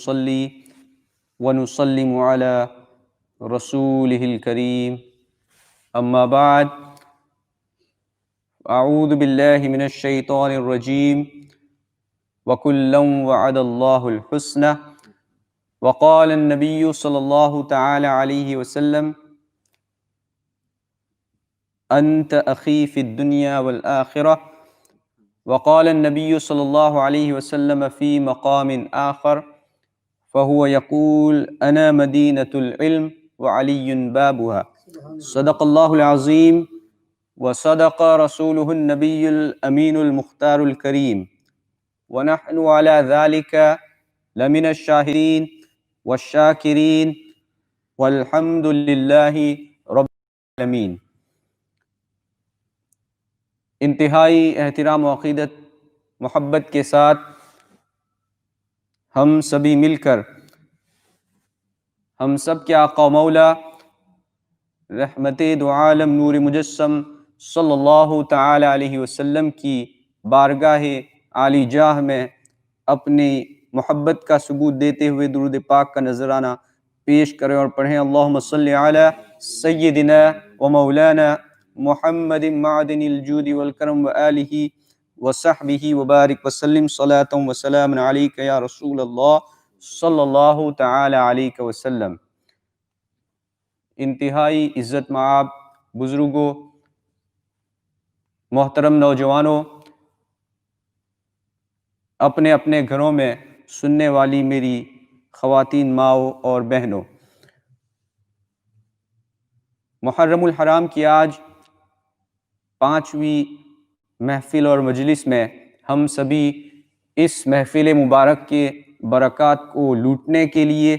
نصلي ونسلم على رسوله الكريم أما بعد أعوذ بالله من الشيطان الرجيم وكلا وعد الله الحسنى وقال النبي صلى الله تعالى عليه وسلم أنت أخي في الدنيا والآخرة وقال النبي صلى الله عليه وسلم في مقام آخر فهو يقول أنا مدينة العلم وعلي بابها صدق الله العظيم وصدق رسوله النبي الأمين المختار الكريم ونحن على ذلك لمن الشاهدين والشاكرين والحمد لله رب العالمين۔ انتہائی احترام و عقیدت محبت کے ساتھ ہم سبھی مل کر ہم سب کے آقا و مولا رحمت دو عالم نور مجسم صلی اللہ تعالی علیہ وسلم کی بارگاہ عالی جاہ میں اپنی محبت کا ثبوت دیتے ہوئے درود پاک کا نذرانہ پیش کریں اور پڑھیں اللہم صلی علی سیدنا و مولانا محمد معدن الجود والکرم وآلہ وصحبہ وبارک وسلم صلاۃ وسلام علیک یا رسول اللہ صلی اللہ تعالی علیہ وسلم۔ انتہائی عزت مآب بزرگوں، محترم نوجوانوں، اپنے اپنے گھروں میں سننے والی میری خواتین ماؤں اور بہنوں، محرم الحرام کی آج 5ویں محفل اور مجلس میں ہم سبھی اس محفل مبارک کے برکات کو لوٹنے کے لیے،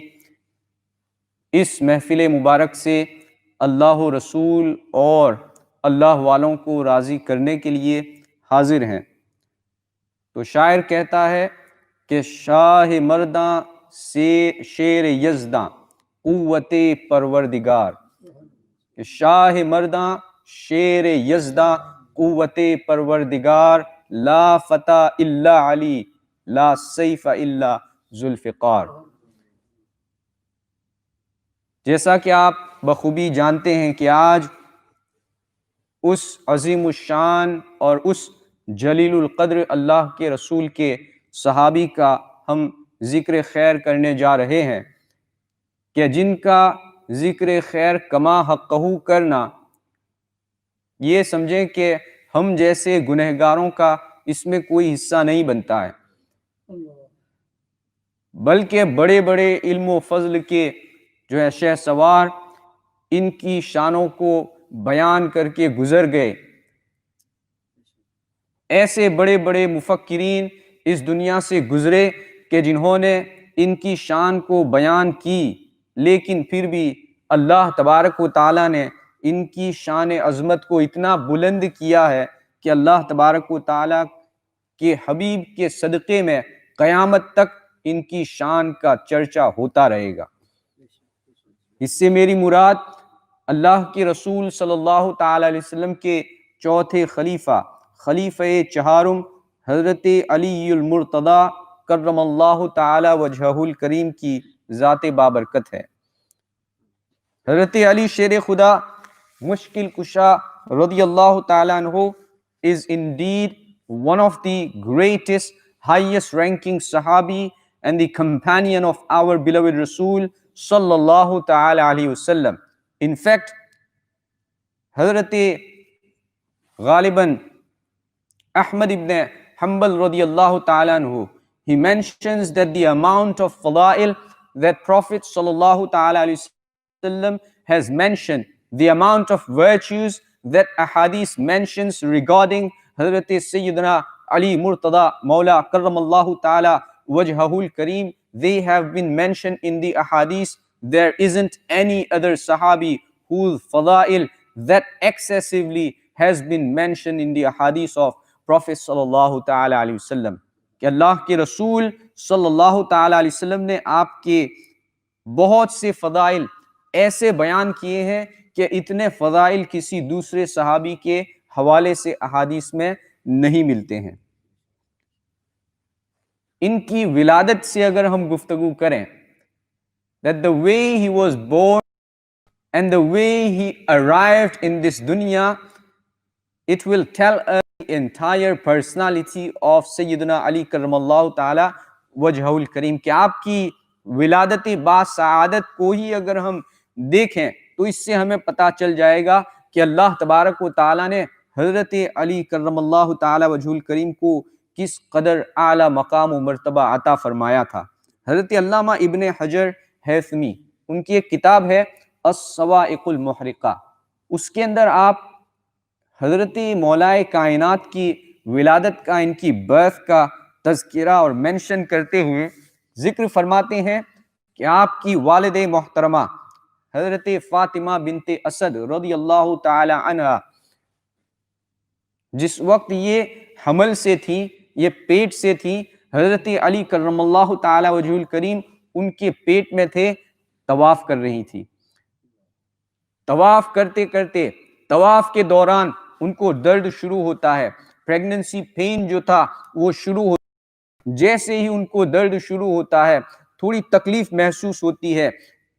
اس محفل مبارک سے اللہ و رسول اور اللہ والوں کو راضی کرنے کے لیے حاضر ہیں۔ تو شاعر کہتا ہے کہ شاہ مرداں سے شیر یزداں قوت پروردگار، کہ شاہ مرداں شیر یزداں قوت پروردگار، لا فتح الا علی لا سیف الا ذوالفقار۔ جیسا کہ آپ بخوبی جانتے ہیں کہ آج اس عظیم الشان اور اس جلیل القدر اللہ کے رسول کے صحابی کا ہم ذکر خیر کرنے جا رہے ہیں، کہ جن کا ذکر خیر کما حقہ کرنا، یہ سمجھیں کہ ہم جیسے گنہگاروں کا اس میں کوئی حصہ نہیں بنتا ہے، بلکہ بڑے بڑے علم و فضل کے جو ہے شہ سوار ان کی شانوں کو بیان کر کے گزر گئے۔ ایسے بڑے بڑے مفکرین اس دنیا سے گزرے کہ جنہوں نے ان کی شان کو بیان کی، لیکن پھر بھی اللہ تبارک و تعالیٰ نے ان کی شان عظمت کو اتنا بلند کیا ہے کہ اللہ تبارک و تعالیٰ کے حبیب کے صدقے میں قیامت تک ان کی شان کا چرچا ہوتا رہے گا۔ اس سے میری مراد اللہ کے رسول صلی اللہ تعالی علیہ وسلم کے چوتھے خلیفہ چہارم حضرت علی المرتضیٰ کرم اللہ تعالی وجہہ الکریم کی ذات بابرکت ہے۔ حضرت علی شیر خدا مشکل کشا رضی اللہ تعالی عنہ is indeed one of the greatest, highest ranking Sahabi and the companion of our beloved Rasul sallallahu ta'ala alayhi wasallam. In fact, Hazrat Ghaliban Ahmad ibn Hanbal radiyallahu ta'ala anhu, he mentions that the amount of fada'il that Prophet sallallahu ta'ala alayhi wasallam has mentioned, the amount of virtues that ahadith mentions regarding Hazrat Sayyidina Ali Murtada Mawla Karramallahu Ta'ala Wajhahul Kareem, they have been mentioned in the ahadith. There isn't any other Sahabi whose fada'il that excessively has been mentioned in the ahadith of Prophet Sallallahu Ta'ala Alaihi Wasallam. کہ اللہ کے رسول صلی اللہ تعالی علیہ وسلم نے آپ کے بہت سے فضائل ایسے بیان کیے ہیں کہ اتنے فضائل کسی دوسرے صحابی کے حوالے سے احادیث میں نہیں ملتے ہیں۔ ان کی ولادت سے اگر ہم گفتگو کریں, that the way he was born and the way he arrived in this dunya, it will tell us the entire personality of Sayyidina Ali karramallahu ta'ala wajhahul kareem, کہ آپ کی ولادت با سعادت کو ہی اگر ہم دیکھیں تو اس سے ہمیں پتہ چل جائے گا کہ اللہ تبارک و تعالیٰ نے حضرت علی کرم اللہ تعالی وجہ الکریم کو کس قدر اعلیٰ مقام و مرتبہ عطا فرمایا تھا. حضرت علامہ ابن حجر ہیثمی, ان کی ایک کتاب ہے الصواعق المحرقہ, اس کے اندر آپ حضرت مولائے کائنات کی ولادت کا, ان کی برتھ کا تذکرہ اور مینشن کرتے ہوئے ذکر فرماتے ہیں کہ آپ کی والد محترمہ حضرت فاطمہ بنت اسد رضی اللہ تعالی عنہ جس وقت یہ حمل سے تھی, یہ پیٹ سے تھی, حضرت علی کرم اللہ تعالی وجہ الکریم ان کے پیٹ میں تھے, طواف کر رہی تھی. طواف کرتے کرتے طواف کے دوران ان کو درد شروع ہوتا ہے, پریگننسی پین جو تھا وہ شروع ہوتا ہے. جیسے ہی ان کو درد شروع ہوتا ہے, تھوڑی تکلیف محسوس ہوتی ہے,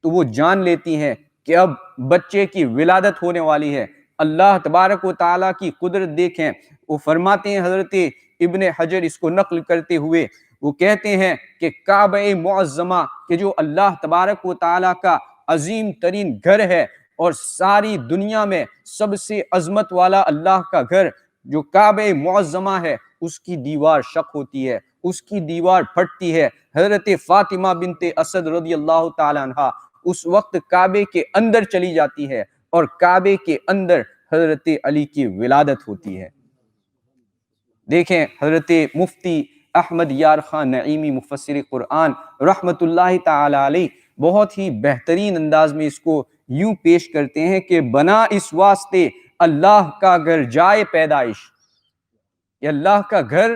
تو وہ جان لیتی ہیں کہ اب بچے کی ولادت ہونے والی ہے. اللہ تبارک و تعالیٰ کی قدرت دیکھیں, وہ فرماتے ہیں حضرت ابن حجر اس کو نقل کرتے ہوئے, وہ کہتے ہیں کہ کعبہ معظمہ کہ جو اللہ تبارک و تعالیٰ کا عظیم ترین گھر ہے اور ساری دنیا میں سب سے عظمت والا اللہ کا گھر جو کعبہ معظمہ ہے, اس کی دیوار شق ہوتی ہے, اس کی دیوار پھٹتی ہے. حضرت فاطمہ بنت اسد رضی اللہ تعالیٰ عنہ اس وقت کعبے کے اندر چلی جاتی ہے اور کعبے کے اندر حضرت علی کی ولادت ہوتی ہے. دیکھیں حضرت مفتی احمد یار خان نعیمی مفسر قرآن رحمت اللہ تعالی علیہ بہت ہی بہترین انداز میں اس کو یوں پیش کرتے ہیں کہ بنا اس واسطے اللہ کا گھر جائے پیدائش, یہ اللہ کا گھر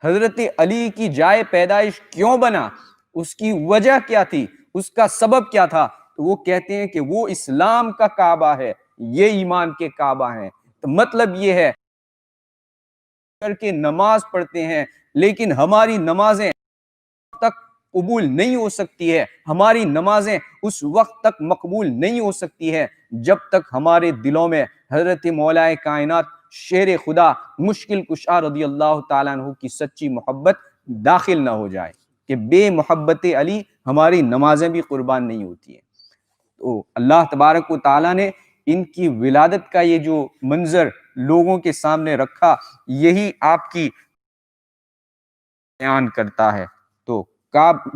حضرت علی کی جائے پیدائش کیوں بنا, اس کی وجہ کیا تھی, اس کا سبب کیا تھا؟ تو وہ کہتے ہیں کہ وہ اسلام کا کعبہ ہے, یہ ایمان کے کعبہ ہیں. تو مطلب یہ ہے کر کے نماز پڑھتے ہیں لیکن ہماری نمازیں تک قبول نہیں ہو سکتی ہے, ہماری نمازیں اس وقت تک مقبول نہیں ہو سکتی ہے جب تک ہمارے دلوں میں حضرت مولائے کائنات شیر خدا مشکل کشا رضی اللہ تعالیٰ عنہ کی سچی محبت داخل نہ ہو جائے, کہ بے محبت علی ہماری نمازیں بھی قربان نہیں ہوتی ہیں. تو اللہ تبارک و تعالیٰ نے ان کی ولادت کا یہ جو منظر لوگوں کے سامنے رکھا, یہی آپ کی بیان کرتا ہے. تو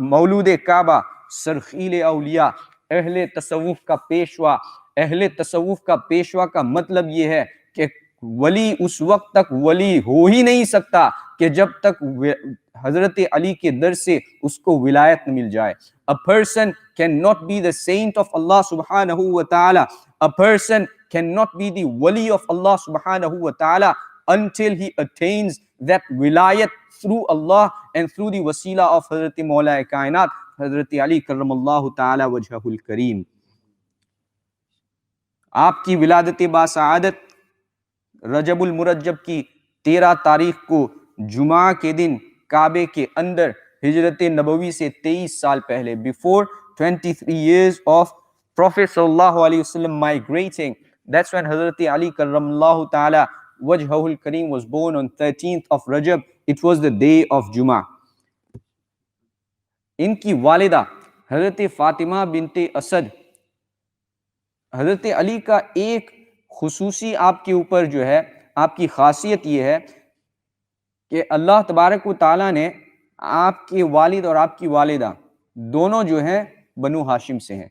مولود کعبہ سرخیل اولیاء, اہل تصوف کا پیشوا. اہل تصوف کا پیشوا کا مطلب یہ ہے کہ ولی اس وقت تک ولی ہو ہی نہیں سکتا کہ جب تک حضرت علی کے در سے اس کو ولایت مل جائے. A person cannot be the saint of Allah subhanahu wa ta'ala. A person cannot be the wali of Allah subhanahu wa ta'ala until he attains that wilayat through Allah and through the wasila of Hazrat Maulai Kainat, Hazrat Ali karramallahu ta'ala wajhahul kareem. آپ کی ولادت باسعادت رجب المرجب کی 13 تاریخ کو جمعہ کے دن کعبے کے اندر ہجرت نبوی سے 23 سال پہلے, before 23 years of Prophet sallallahu alaihi wasallam migrating, that's when Hazrat Ali karramallahu ta'ala wajhahul kareem was born on 13th of Rajab. It was the day of Jum'ah. ان کی والدہ حضرت فاطمہ بنت اسد, حضرت علی کا ایک خصوصی آپ کے اوپر جو ہے, آپ کی خاصیت یہ ہے کہ اللہ تبارک و تعالیٰ نے آپ کے والد اور آپ کی والدہ دونوں جو ہیں بنو ہاشم سے ہیں.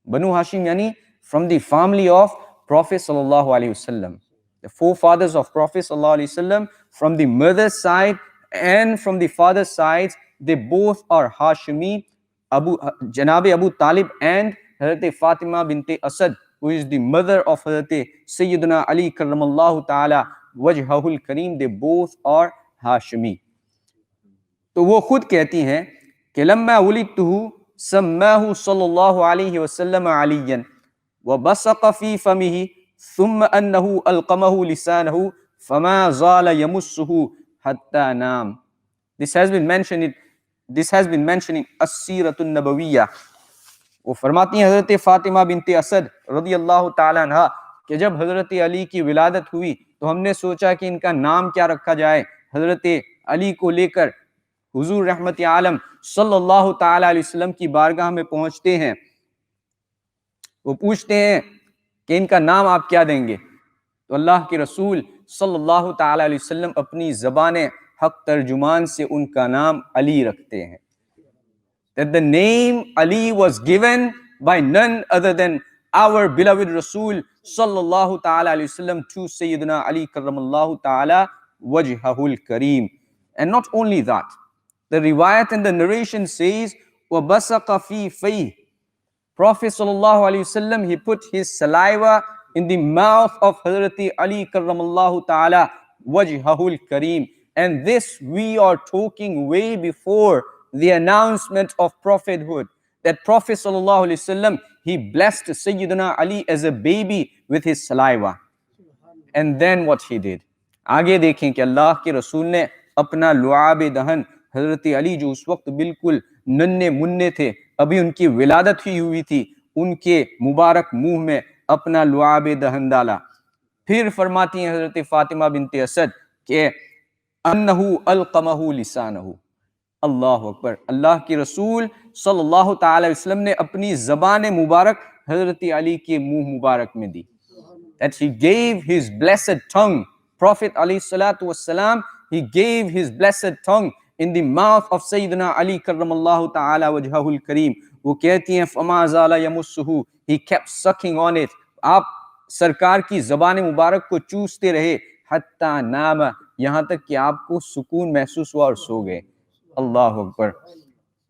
بنو ہاشم یعنی from the family of Prophet sallallahu alaihi wasallam. The forefathers of Prophet sallallahu alaihi wasallam, from the mother's side and from the father's side, they both are Hashimi, Janab Abu Talib and Hazrat Fatima bint Asad, who is the mother of Hazrat Sayyidina Ali karramallahu ta'ala wajhahul kareem. They both are Hashimi. تو وہ خود کہتی ہیں کہ لما ولدتہ سماہ صلی اللہ علیہ وسلم علیاً وبصق فی فمہ ثم انہ القمہ لسانہ فما زال یمسہ حتی نام. This has been mentioned in As-Sirat an-Nabawiyyah. وہ فرماتی ہیں حضرت فاطمہ بنت اسد رضی اللہ تعالیٰ عنہ کہ جب حضرت علی کی ولادت ہوئی تو ہم نے سوچا کہ ان کا نام کیا رکھا جائے. حضرت علی کو لے کر حضور رحمت عالم صلی اللہ تعالیٰ علیہ وسلم کی بارگاہ میں پہنچتے ہیں. وہ پوچھتے ہیں کہ ان کا نام آپ کیا دیں گے؟ تو اللہ کے رسول صلی اللہ تعالیٰ علیہ وسلم اپنی زبان حق ترجمان سے ان کا نام علی رکھتے ہیں. That the name Ali was given by none other than our beloved Rasul sallallahu ta'ala alayhi wasallam to Sayyidina Ali karramallahu ta'ala wajhahul kareem. And not only that, the riwayat and the narration says, وَبَسَقَ فِي فَيْهِ. Prophet sallallahu alayhi wasallam, he put his saliva in the mouth of Hazrat Ali karramallahu ta'ala wajhahul kareem. And this we are talking way before the announcement of prophethood, that Prophet sallallahu alaihi wasallam, he blessed Sayyidina Ali as a baby with his saliva. And then what he did, آگے دیکھیں کہ اللہ کے رسول نے اپنا لعاب دہن حضرت علی جو اس وقت بالکل ننھے منھے تھے، ابھی ان کی ولادت ہی ہوئی تھی، ان کے مبارک منہ میں اپنا لعاب دہن ڈالا. پھر فرماتی ہیں حضرت فاطمہ بنت اسد کہ انہو القمہ لسانہ. اللہ اکبر. اللہ کے رسول صلی اللہ تعالی وسلم نے اپنی زبان مبارک حضرت علی کے منہ مبارک میں دی. That he gave his blessed tongue, Prophet علیہ الصلوۃ والسلام, he gave his blessed tongue in the mouth of Sayyidina Ali کرم اللہ تعالی وجہہ الکریم. وہ کہتی ہیں فما زال یمسہ, he kept sucking on it. آپ سرکار کی زبان مبارک کو چوستے رہے حتی نام, یہاں تک کہ آپ کو سکون محسوس ہوا اور سو گئے. اللہ اکبر.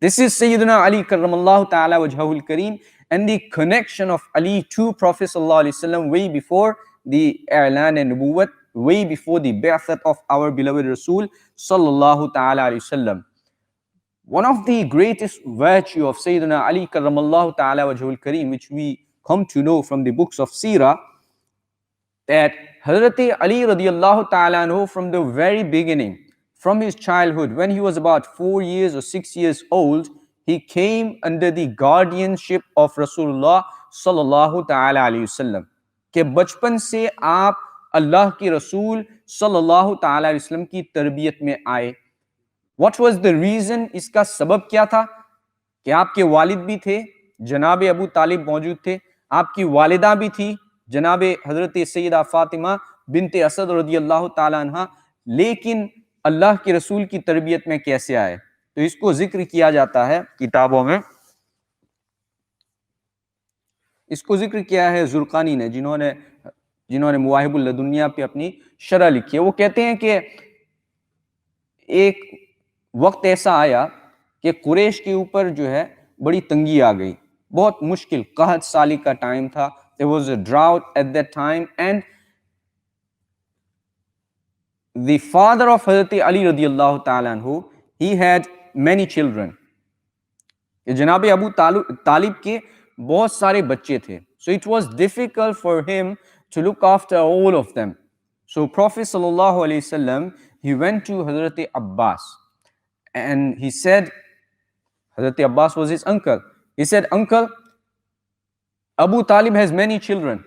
This is Sayyidina Ali karramallahu ta'ala wajhahul kareem, and the connection of Ali to Prophet sallallahu alaihi wasallam way before the i'lan and nubuwwat, way before the ba'that of our beloved Rasul sallallahu ta'ala alaihi wasallam. One of the greatest virtue of Sayyidina Ali karramallahu ta'ala wajhahul kareem, which we come to know from the books of Seerah, that Hazrat Ali radiyallahu ta'ala anhu, from the very beginning, from his childhood, when he was about 4 years or 6 years old, he came under the guardianship of Rasulullah sallallahu ta'ala alayhi wasallam. کہ بچپن سے آپ اللہ کے رسول صلی اللہ تعالی علیہ وسلم کی تربیت میں آئے. What was the reason? اس کا سبب کیا تھا؟ کہ آپ کے والد بھی تھے, جناب ابو طالب موجود تھے, آپ کی والدہ بھی تھی, جناب حضرت سیدہ فاطمہ بنت اسد رضی اللہ تعالی عنہ. لیکن اللہ کے رسول کی تربیت میں کیسے آئے؟ تو اس کو ذکر کیا جاتا ہے کتابوں میں. اس کو ذکر کیا ہے زرقانی نے, جنہوں نے مواہب اللدنیہ پہ اپنی شرح لکھی ہے. وہ کہتے ہیں کہ ایک وقت ایسا آیا کہ قریش کے اوپر جو ہے بڑی تنگی آ گئی, بہت مشکل, قحط سالی کا ٹائم تھا. There was a drought at that time, and the father of Hazrat Ali radiyallahu ta'ala anhu, he had many children. جناب ابو طالب کے بہت سارے بچے تھے. So it was difficult for him to look after all of them. So Prophet sallallahu alayhi wasallam, he went to Hazrat Abbas and he said, Hazrat Abbas was his uncle. He said, uncle, Abu Talib has many children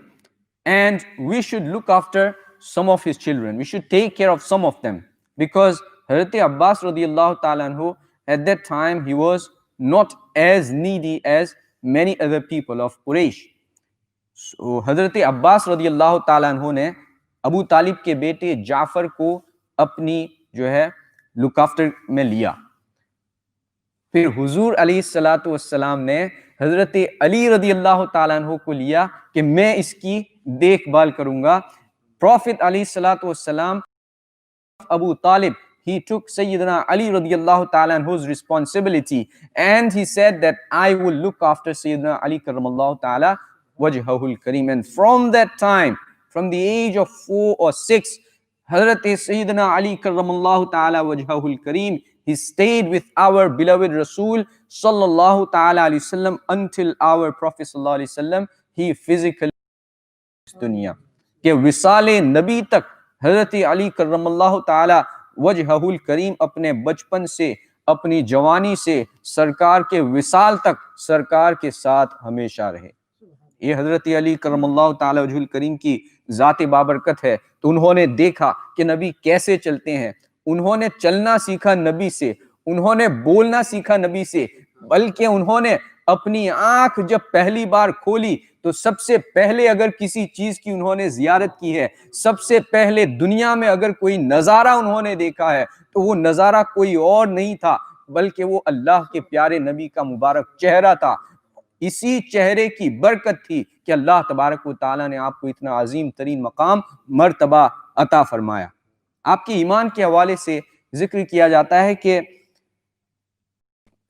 and we should look after some of his children. We should take care of some of them, because Hazrat Abbas radiyallahu ta'ala anhu, at that time he was not as needy as many other people of Quraysh. So Hazrat Abbas radiyallahu ta'ala anhu نے ابو طالب کے بیٹے جعفر کو اپنی جو ہے look after میں لیا. پھر حضور علیہ الصلوۃ والسلام نے حضرت علی رضی اللہ تعالیٰ عنہ کو لیا کہ میں اس کی دیکھ بھال کروں گا. Prophet علیہ الصلوۃ والسلام, Abu Talib, he took Sayyidina Ali radiyallahu ta'ala anhu's responsibility, and he said that I will look after Sayyidina Ali karramallahu ta'ala wajhahul kareem. And from that time, from the age of 4 or 6, Hazrat Sayyidina Ali karramallahu ta'ala wajhahul kareem, he stayed with our beloved Rasul sallallahu ta'ala alayhi wasallam until our Prophet sallallahu alayhi wasallam, he physically dunya. کہ وصال نبی تک حضرت علی کرم اللہ تعالی وجہہ الکریم اپنے بچپن سے اپنی جوانی سے سرکار کے وصال تک سرکار کے ساتھ ہمیشہ رہے۔ یہ حضرت علی کرم اللہ تعالی وجہ الکریم کی ذات بابرکت ہے۔ تو انہوں نے دیکھا کہ نبی کیسے چلتے ہیں، انہوں نے چلنا سیکھا نبی سے، انہوں نے بولنا سیکھا نبی سے، بلکہ انہوں نے اپنی آنکھ جب پہلی بار کھولی تو سب سے پہلے اگر کسی چیز کی انہوں نے زیارت کی ہے، سب سے پہلے دنیا میں اگر کوئی نظارہ انہوں نے دیکھا ہے تو وہ نظارہ کوئی اور نہیں تھا بلکہ وہ اللہ کے پیارے نبی کا مبارک چہرہ تھا۔ اسی چہرے کی برکت تھی کہ اللہ تبارک و تعالیٰ نے آپ کو اتنا عظیم ترین مقام مرتبہ عطا فرمایا۔ آپ کے ایمان کے حوالے سے ذکر کیا جاتا ہے کہ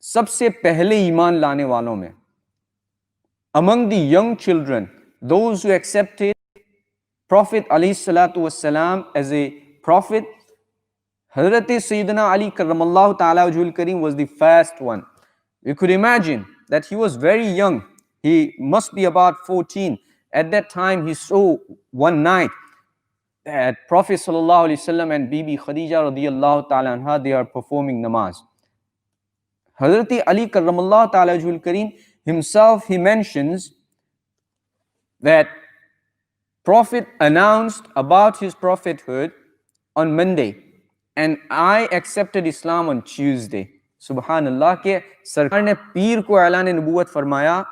سب سے پہلے ایمان لانے والوں میں among the young children, those who accepted Prophet علیہ الصلوۃ والسلام as a prophet, حضرت سیدنا علی کرم اللہ تعالی وجہ الکریم was the first one. You could imagine that he was very young. He must be about 14. At that time he saw one night that Prophet sallallahu alaihi wasallam and Bibi Khadija radiyallahu ta'ala anha, they are performing namaz. Hazrat Ali karram Allah ta'ala wajhul kareem himself, he mentions that Prophet announced about his prophethood on Monday and I accepted Islam on Tuesday. سبحان اللہ کہ سرکار نے پیر کو اعلان نبوت فرمایا،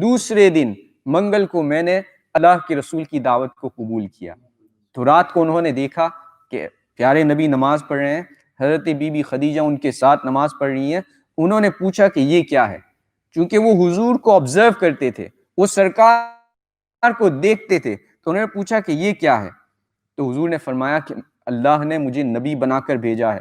دوسرے دن منگل کو میں نے اللہ کے رسول کی دعوت کو قبول کیا۔ تو رات کو انہوں نے دیکھا کہ پیارے نبی نماز پڑھ رہے ہیں، حضرت بی بی خدیجہ ان کے ساتھ نماز پڑھ رہی ہیں۔ انہوں نے پوچھا کہ یہ کیا ہے، چونکہ وہ حضور کو آبزرو کرتے تھے، وہ سرکار کو دیکھتے تھے، تو انہوں نے پوچھا کہ یہ کیا ہے، تو حضور نے فرمایا کہ اللہ نے مجھے نبی بنا کر بھیجا ہے،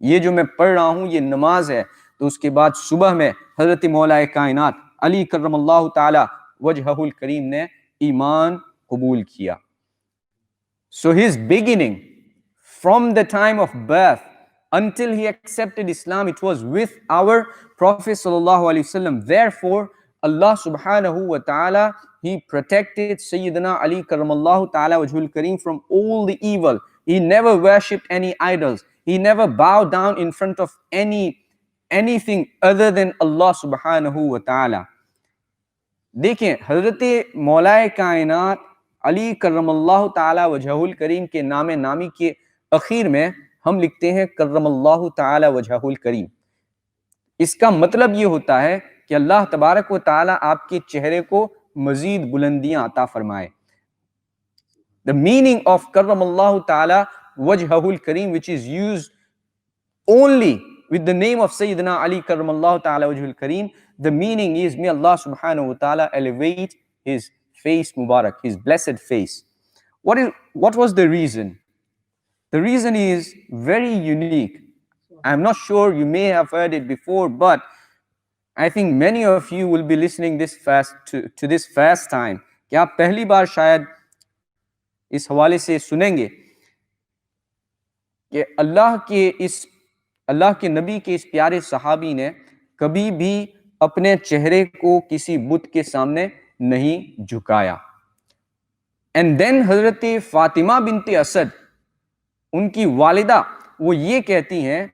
یہ جو میں پڑھ رہا ہوں یہ نماز ہے۔ تو اس کے بعد صبح میں حضرت مولا کائنات علی کرم اللہ تعالی وجہہ الکریم نے ایمان قبول کیا۔ So his beginning from the time of birth until he accepted Islam, it was with our Prophet sallallahu alaihi wasallam. Therefore, Allah subhanahu wa ta'ala, he protected Sayyidina Ali karamallahu ta'ala wajhul kareem from all the evil. He never worshipped any idols. He never bowed down in front of anything other than Allah subhanahu wa ta'ala. دیکھیں حضرت مولا کائنات علی کرم اللہ تعالی وجہہ الکریم کے نام نامی کے اخیر میں ہم لکھتے ہیں کرم اللہ تعالی وجہہ الکریم۔ اس کا مطلب یہ ہوتا ہے کہ اللہ تبارک و تعالی آپ کے چہرے کو مزید بلندیاں عطا فرمائے۔ The meaning of کرم اللہ تعالی وجہہ الکریم, which is used only with the name of Sayyidina Ali karram Allah ta'ala wajhul kareem, the meaning is may Allah subhanahu wa ta'ala elevate his face Mubarak, his blessed face. What was the reason? The reason is very unique. I'm not sure you may have heard it before, but I think many of you will be listening this to this first time. کہ آپ پہلی بار شاید اس حوالے سے سنیں گے کہ اللہ کے نبی کے اس پیارے صحابی نے کبھی بھی اپنے چہرے کو کسی بت کے سامنے نہیں جھکایا۔ اینڈ دین حضرت فاطمہ بنت اسد، ان کی والدہ، وہ یہ کہتی ہیں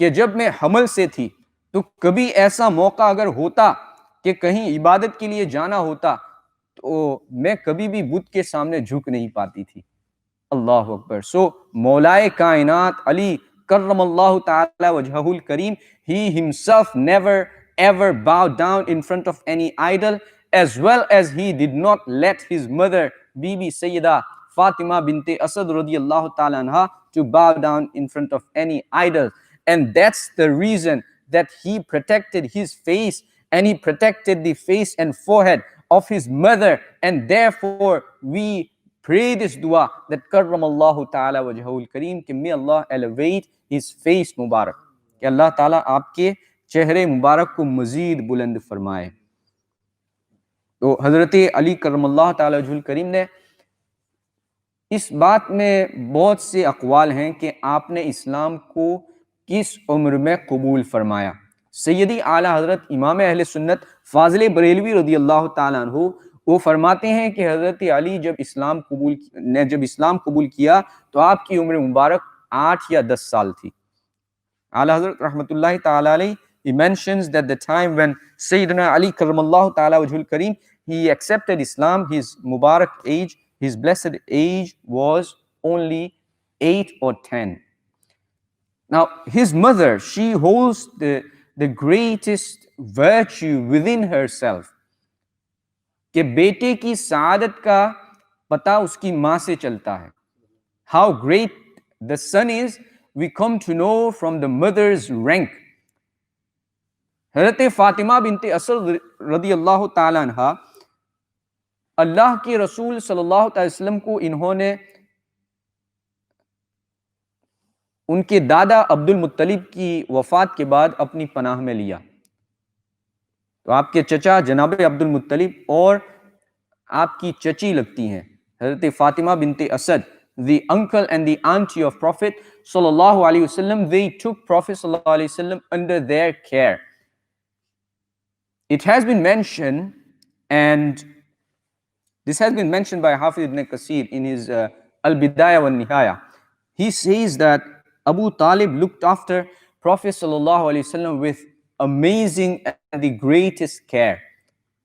کہ جب میں حمل سے تھی تو کبھی ایسا موقع اگر ہوتا کہ کہیں عبادت کے لیے جانا ہوتا تو میں کبھی بھی بت کے سامنے جھک نہیں پاتی تھی۔ اللہ اکبر۔ سو مولائے کائنات علی کرم اللہ تعالی وجہہ الکریم, he himself never ever bowed down in front of any idol, as well as he did not let his mother Bibi Sayyida Fatima bint Asad radiyallahu ta'ala anha to bow down in front of any idol. And that's the reason that he protected his face and he protected the face and forehead of his mother, and therefore we pray this dua that karram Allah ta'ala wajhah al-kareem, کہ may Allah elevate his face Mubarak, کہ اللہ تعالیٰ آپ کے چہرے مبارک کو مزید بلند فرمائے۔ تو حضرت علی کرم اللہ تعالی وجہہ الکریم نے اس بات میں بہت سے اقوال ہیں کہ آپ نے اسلام کو کس عمر میں قبول فرمایا۔ سیدی اعلیٰ حضرت امام اہل سنت فاضل بریلوی رضی اللہ تعالیٰ عنہ وہ فرماتے ہیں کہ حضرت علی جب اسلام قبول کیا تو آپ کی عمر مبارک 8 یا 10 سال تھی. اعلیٰ حضرت رحمۃ اللہ تعالیٰ علیہ he mentions that the time when Sayyidina Ali karramallahu ta'ala wajhul kareem, he accepted Islam, his Mubarak age, his blessed age was only 8 or 10. Now his mother, she holds the greatest virtue within herself کہ بیٹے کی سعادت کا پتہ اس کی ماں سے چلتا ہے. How great the son is, we come to know from the mother's rank. حضرت فاطمہ بنت اسد رضی اللہ تعالیٰ عنہ، اللہ کے رسول صلی اللہ علیہ وسلم کو انہوں نے ان کے دادا عبد المطلب کی وفات کے بعد اپنی پناہ میں لیا. تو آپ کے چچا جناب عبد المطلب اور آپ کی چچی لگتی ہیں حضرت فاطمہ بنت Asad, the uncle and the auntie of Prophet sallallahu alaihi wasallam, they took Prophet sallallahu alaihi wasallam under their care. It has been mentioned, and this has been mentioned by Hafiz ibn Kathir in his Al-Bidayah wa Nihaya. He says that Abu Talib looked after Prophet sallallahu alaihi wasallam with amazing and the greatest care.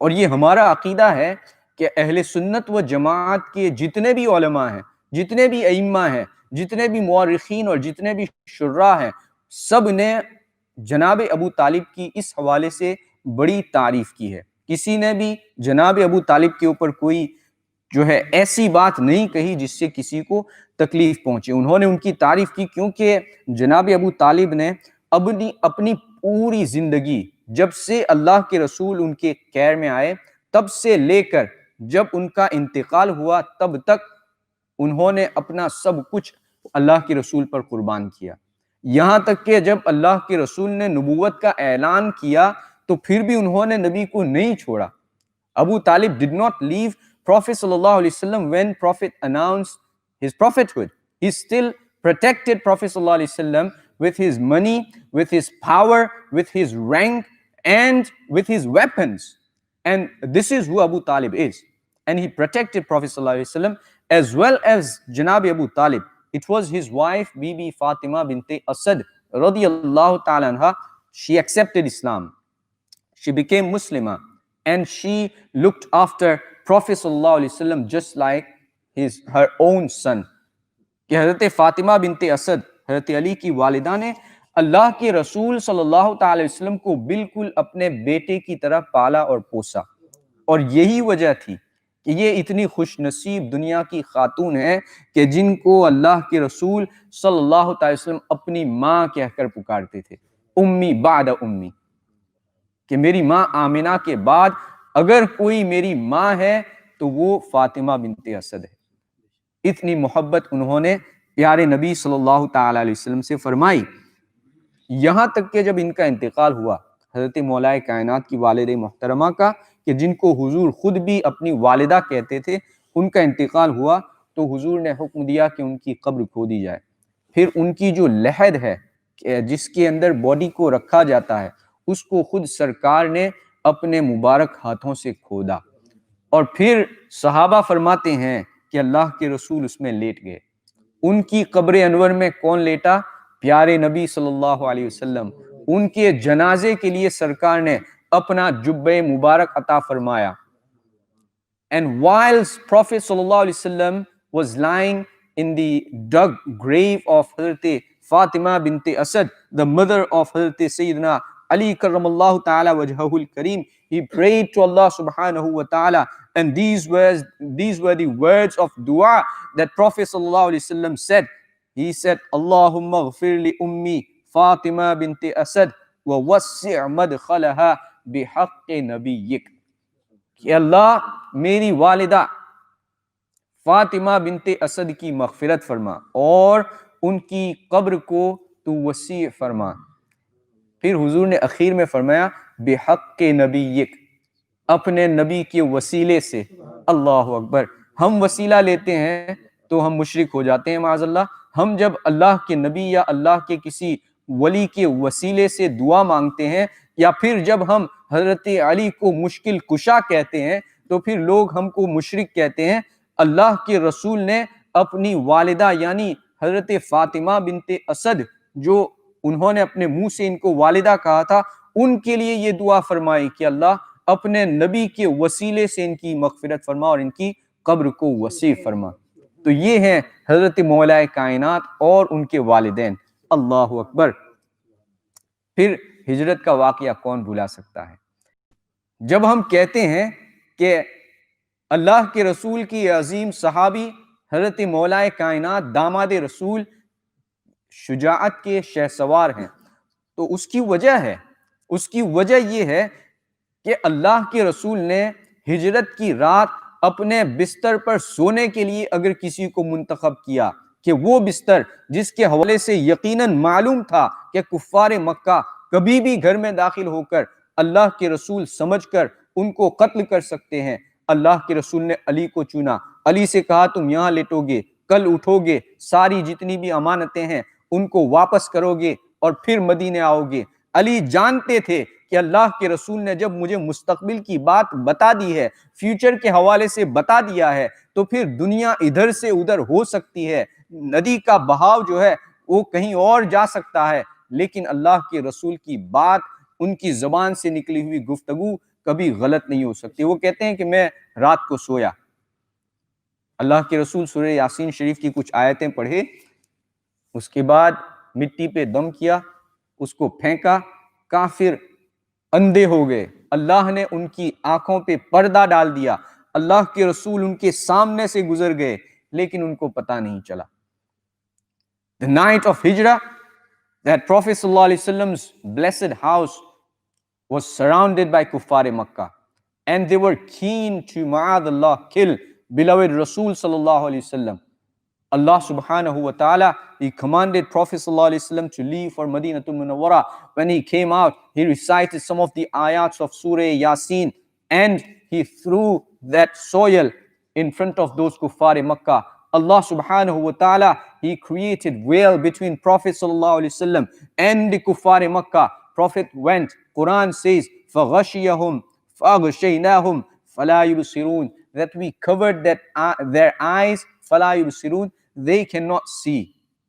اور یہ ہمارا عقیدہ ہے کہ اہل سنت و جماعت کے جتنے بھی علماء ہیں, جتنے بھی ائمہ ہیں, جتنے بھی مورخین اور جتنے بھی شراح ہیں, سب نے جناب ابو طالب کی اس حوالے سے بڑی تعریف کی ہے. کسی نے بھی جناب ابو طالب کے اوپر کوئی جو ہے ایسی بات نہیں کہی جس سے کسی کو تکلیف پہنچے. انہوں نے ان کی تعریف کی کیونکہ جناب ابو طالب نے اپنی پوری زندگی, جب سے اللہ کے رسول ان کے کیئر میں آئے تب سے لے کر جب ان کا انتقال ہوا تب تک انہوں نے اپنا سب کچھ اللہ کے رسول پر قربان کیا. یہاں تک کہ جب اللہ کے رسول نے نبوت کا اعلان کیا تو پھر بھی انہوں نے نبی کو نہیں چھوڑا. ابو طالب did not leave Prophet sallallahu alaihi wasallam when Prophet announced his prophethood. He still protected Prophet sallallahu alaihi wasallam with his money, with his power, with his rank, and with his weapons. And this is who Abu Talib is. And he protected Prophet sallallahu alaihi wasallam as well as Janab Abu Talib. It was his wife, Bibi Fatima bint Asad radiyallahu ta'ala anha. She accepted Islam. She became Muslimah, and she looked after Prophet sallallahu alaihi wasallam just like her own son. کہ حضرت فاطمہ بنت اسد, حضرت علی کی والدہ نے اللہ کے رسول صلی اللہ تعالی وسلم کو بالکل اپنے بیٹے کی طرح پالا اور پوسا. اور یہی وجہ تھی کہ یہ اتنی خوش نصیب دنیا کی خاتون ہیں کہ جن کو اللہ کے رسول صلی اللہ تعالی وسلم اپنی ماں کہہ کر پکارتے تھے, امی بعد امی, کہ میری ماں آمنہ کے بعد اگر کوئی میری ماں ہے تو وہ فاطمہ بنت اسد ہے. اتنی محبت انہوں نے پیارے نبی صلی اللہ تعالی علیہ وسلم سے فرمائی. یہاں تک کہ جب ان کا انتقال ہوا حضرت مولا کائنات کی والد محترمہ کا, کہ جن کو حضور خود بھی اپنی والدہ کہتے تھے, ان کا انتقال ہوا تو حضور نے حکم دیا کہ ان کی قبر کھودی جائے. پھر ان کی جو لحد ہے جس کے اندر باڈی کو رکھا جاتا ہے, اس کو خود سرکار نے اپنے مبارک ہاتھوں سے کھودا. اور پھر صحابہ فرماتے ہیں کہ اللہ کے رسول اس میں لیٹ گئے. ان کی قبر انور میں کون لیٹا؟ پیارے نبی صلی اللہ علیہ وسلم. ان کے جنازے کے لیے سرکار نے اپنا جبہ مبارک عطا فرمایا. And whilst Prophet sallallahu alaihi wasallam was lying in the dug grave of Hazrat Fatima bint Asad, the mother of Hazrat Sayyidina Ali karramallahu ta'ala wajhahul kareem, he prayed to Allah subhanahu wa ta'ala, and these were the words of dua that Prophet sallallahu alaihi wasallam said. He said, Allahumma ghfir li ummi Fatima bint Asad wa wassi' madkhalaha bihaqqi nabiyyik. کہ اللہ میری والدہ فاطمہ بنت اسد کی مغفرت فرما اور ان کی قبر کو تو وسیع فرما. پھر حضور نے اخیر میں فرمایا بحق نبیک, اپنے نبی کے وسیلے سے. اللہ اکبر. ہم وسیلہ لیتے ہیں تو ہم مشرک ہو جاتے ہیں معاذ اللہ. ہم جب اللہ کے نبی یا اللہ کے کسی ولی کے وسیلے سے دعا مانگتے ہیں, یا پھر جب ہم حضرت علی کو مشکل کشا کہتے ہیں تو پھر لوگ ہم کو مشرک کہتے ہیں. اللہ کے رسول نے اپنی والدہ یعنی حضرت فاطمہ بنت اسد جو انہوں نے اپنے منہ سے ان کو والدہ کہا تھا، ان کے لیے یہ دعا فرمائی کہ اللہ اپنے نبی کے وسیلے سے ان کی مغفرت فرما اور ان کی قبر کو وسیع فرما۔ تو یہ ہیں حضرت مولا کائنات اور ان کے والدین۔ اللہ اکبر۔ پھر ہجرت کا واقعہ کون بھلا سکتا ہے؟ جب ہم کہتے ہیں کہ اللہ کے رسول کی عظیم صحابی حضرت مولا کائنات داماد رسول شجاعت کے شہسوار ہیں، تو اس کی وجہ یہ ہے کہ اللہ کے رسول نے ہجرت کی رات اپنے بستر پر سونے کے لیے اگر کسی کو منتخب کیا کہ وہ بستر جس کے حوالے سے یقیناً معلوم تھا کہ کفار مکہ کبھی بھی گھر میں داخل ہو کر اللہ کے رسول سمجھ کر ان کو قتل کر سکتے ہیں، اللہ کے رسول نے علی کو چنا، علی سے کہا تم یہاں لیٹو گے، کل اٹھو گے، ساری جتنی بھی امانتیں ہیں ان کو واپس کرو گے اور پھر مدینے آؤ گے۔ علی جانتے تھے کہ اللہ کے رسول نے جب مجھے مستقبل کی بات بتا دی ہے، فیوچر کے حوالے سے بتا دیا ہے، تو پھر دنیا ادھر سے ادھر ہو سکتی ہے، ندی کا بہاؤ جو ہے وہ کہیں اور جا سکتا ہے، لیکن اللہ کے رسول کی بات، ان کی زبان سے نکلی ہوئی گفتگو کبھی غلط نہیں ہو سکتی۔ وہ کہتے ہیں کہ میں رات کو سویا، اللہ کے رسول سورہ یاسین شریف کی کچھ آیتیں پڑھے، اس کے بعد مٹی پہ دم کیا، اس کو پھینکا، کافر اندھے ہو گئے، اللہ نے ان کی آنکھوں پہ پردہ ڈال دیا، اللہ کے رسول ان کے سامنے سے گزر گئے لیکن ان کو پتہ نہیں چلا۔ The night of Hijrah, that Prophet sallallahu alaihi wasallam's blessed house was surrounded by kuffar Makkah, and they were keen to ma'adallah kill beloved Rasul sallallahu alaihi wasallam. Allah subhanahu wa ta'ala, he commanded Prophet sallallahu alaihi wasallam to leave for Madinatul Munawwara. When he came out, he recited some of the ayats of Surah Yasin, and he threw that soil in front of those kuffar Makkah. Allah subhanahu wa ta'ala, he created veil between Prophet sallallahu alaihi wasallam and the kuffar Makkah. Prophet went, Quran says, فَغَشِيَهُمْ فَأَغْشَيْنَاهُمْ فَلَا يُبْصِرُونَ, that we covered their eyes, فَلَا يُبْصِرُونَ, they cannot see.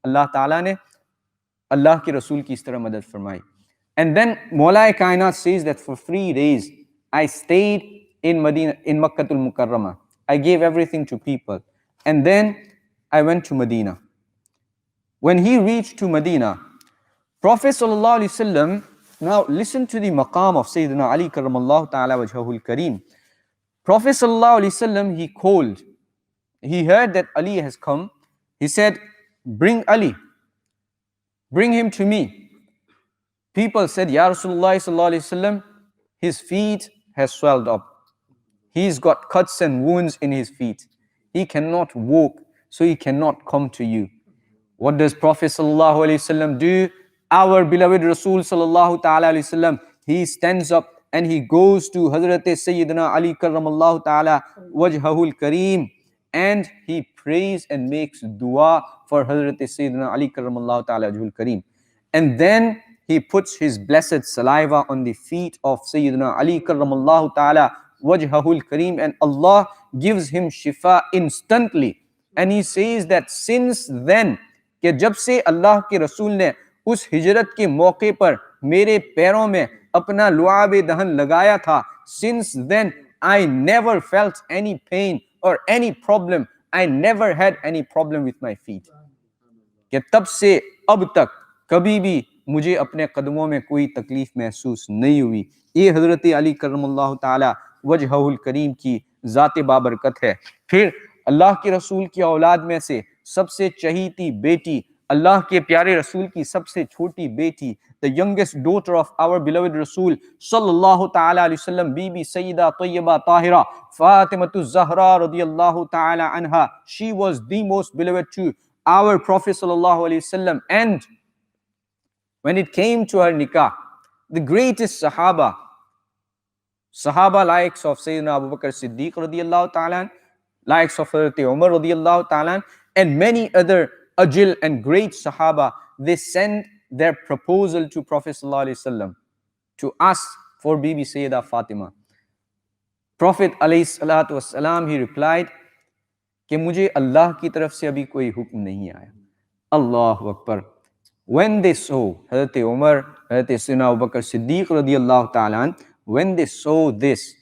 اللہ تعالیٰ نے اللہ کے رسول کی اس طرح مدد فرمائی. And then مولا کائنات says that for 3 days I stayed in Medina, in Makkah al-Mukarramah. I gave everything to people. And then I went to Medina. When he reached to Medina, Prophet sallallahu alaihi wasallam, now listen to the maqam of Sayyidina Ali karramallahu ta'ala wajhahul kareem. Prophet sallallahu alaihi wasallam, he called. He heard that Ali has come. He said, bring Ali. Bring him to me. People said, Ya Rasulullah sallallahu alaihi wasallam, his feet has swelled up. He's got cuts and wounds in his feet. He cannot walk, so he cannot come to you. What does Prophet sallallahu alaihi wasallam do? Our beloved Rasul sallallahu ta'ala alaihi wasallam, he stands up and he goes to Hazrat Sayyidina Ali karramallahu ta'ala wajhahul kareem, and he prays and makes dua for Hazrat Sayyidina Ali karramallahu ta'ala wajhahul kareem. And then he puts his blessed saliva on the feet of Sayyidina Ali karramallahu ta'ala wajhahul kareem, and Allah gives him shifa instantly. And he says that since then, کہ جب سے اللہ کے رسول نے اس ہجرت کے موقع پر میرے پیروں میں اپنا لعاب دہن لگایا تھا, since then I never felt any pain or any problem. I never had any problem with my feet. کہ تب سے اب تک کبھی بھی مجھے اپنے قدموں میں کوئی تکلیف محسوس نہیں ہوئی. یہ حضرت علی کرم اللہ تعالی وجہہ الکریم کی ذات بابرکت ہے. پھر اللہ کے رسول کی اولاد میں سے سب سے چہیتی بیٹی, اللہ کے پیارے رسول کی سب سے چھوٹی بیٹی, the youngest daughter of our beloved Rasul sallallahu ta'ala alayhi wasallam, بی بی سیدہ طیبہ طاہرہ فاطمۃ الزہرا رضی اللہ تعالی عنہا, she was the most beloved to our Prophet sallallahu alayhi wasallam. And when it came to her nikah, the greatest Sahaba likes of Sayyidina Abu Bakr Siddiq radiyallahu ta'ala, likes of Hazrat Umar radiyallahu ta'ala, and many other ajil and great Sahaba, they sent their proposal to Prophet sallallahu alaihi wasallam to ask for Bibi Sayyidah Fatima. Prophet alayhi salatu wasalam, he replied کہ مجھے اللہ کی طرف سے ابھی کوئی حکم نہیں آیا. Allahu Akbar. When they saw Hazrat Umar, Hazrat Sayyidina Abu Bakr Siddiq radiallahu ta'ala an, when they saw this,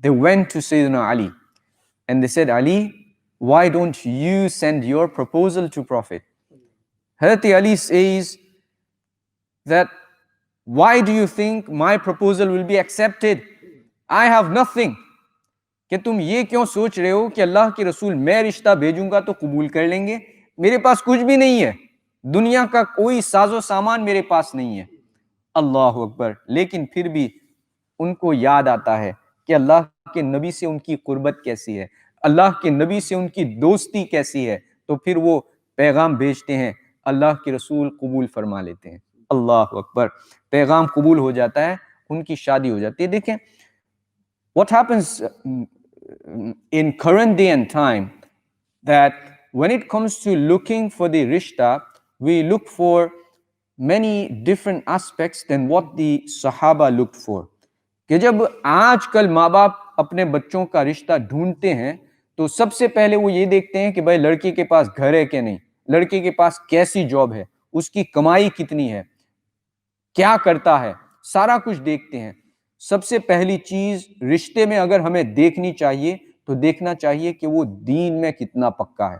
they went to Sayyidina Ali and they said, Ali, why don't you send your proposal to Prophet? Hazrat Ali says that, why do you think my proposal will be accepted? I have nothing. کہ تم یہ کیوں سوچ رہے ہو کہ اللہ کے رسول میں رشتہ بھیجوں گا تو قبول کر لیں گے؟ میرے پاس کچھ بھی نہیں ہے، دنیا کا کوئی ساز و سامان میرے پاس نہیں ہے. اللہ اکبر. لیکن پھر بھی ان کو یاد آتا ہے کہ اللہ کے نبی سے ان کی قربت کیسی ہے، اللہ کے نبی سے ان کی دوستی کیسی ہے، تو پھر وہ پیغام بھیجتے ہیں، اللہ کے رسول قبول فرما لیتے ہیں. اللہ اکبر. پیغام قبول ہو جاتا ہے، ان کی شادی ہو جاتی ہے. دیکھیں what happens in current day and time, that when it comes to looking for the rishta, we look for many different aspects than what the Sahaba looked for. کہ جب آج کل ماں باپ اپنے بچوں کا رشتہ ڈھونڈتے ہیں تو سب سے پہلے وہ یہ دیکھتے ہیں کہ بھائی لڑکی کے پاس گھر ہے کہ نہیں، لڑکے کے پاس کیسی جاب ہے، اس کی کمائی کتنی ہے، کیا کرتا ہے، سارا کچھ دیکھتے ہیں. سب سے پہلی چیز رشتے میں اگر ہمیں دیکھنی چاہیے تو دیکھنا چاہیے کہ وہ دین میں کتنا پکا ہے،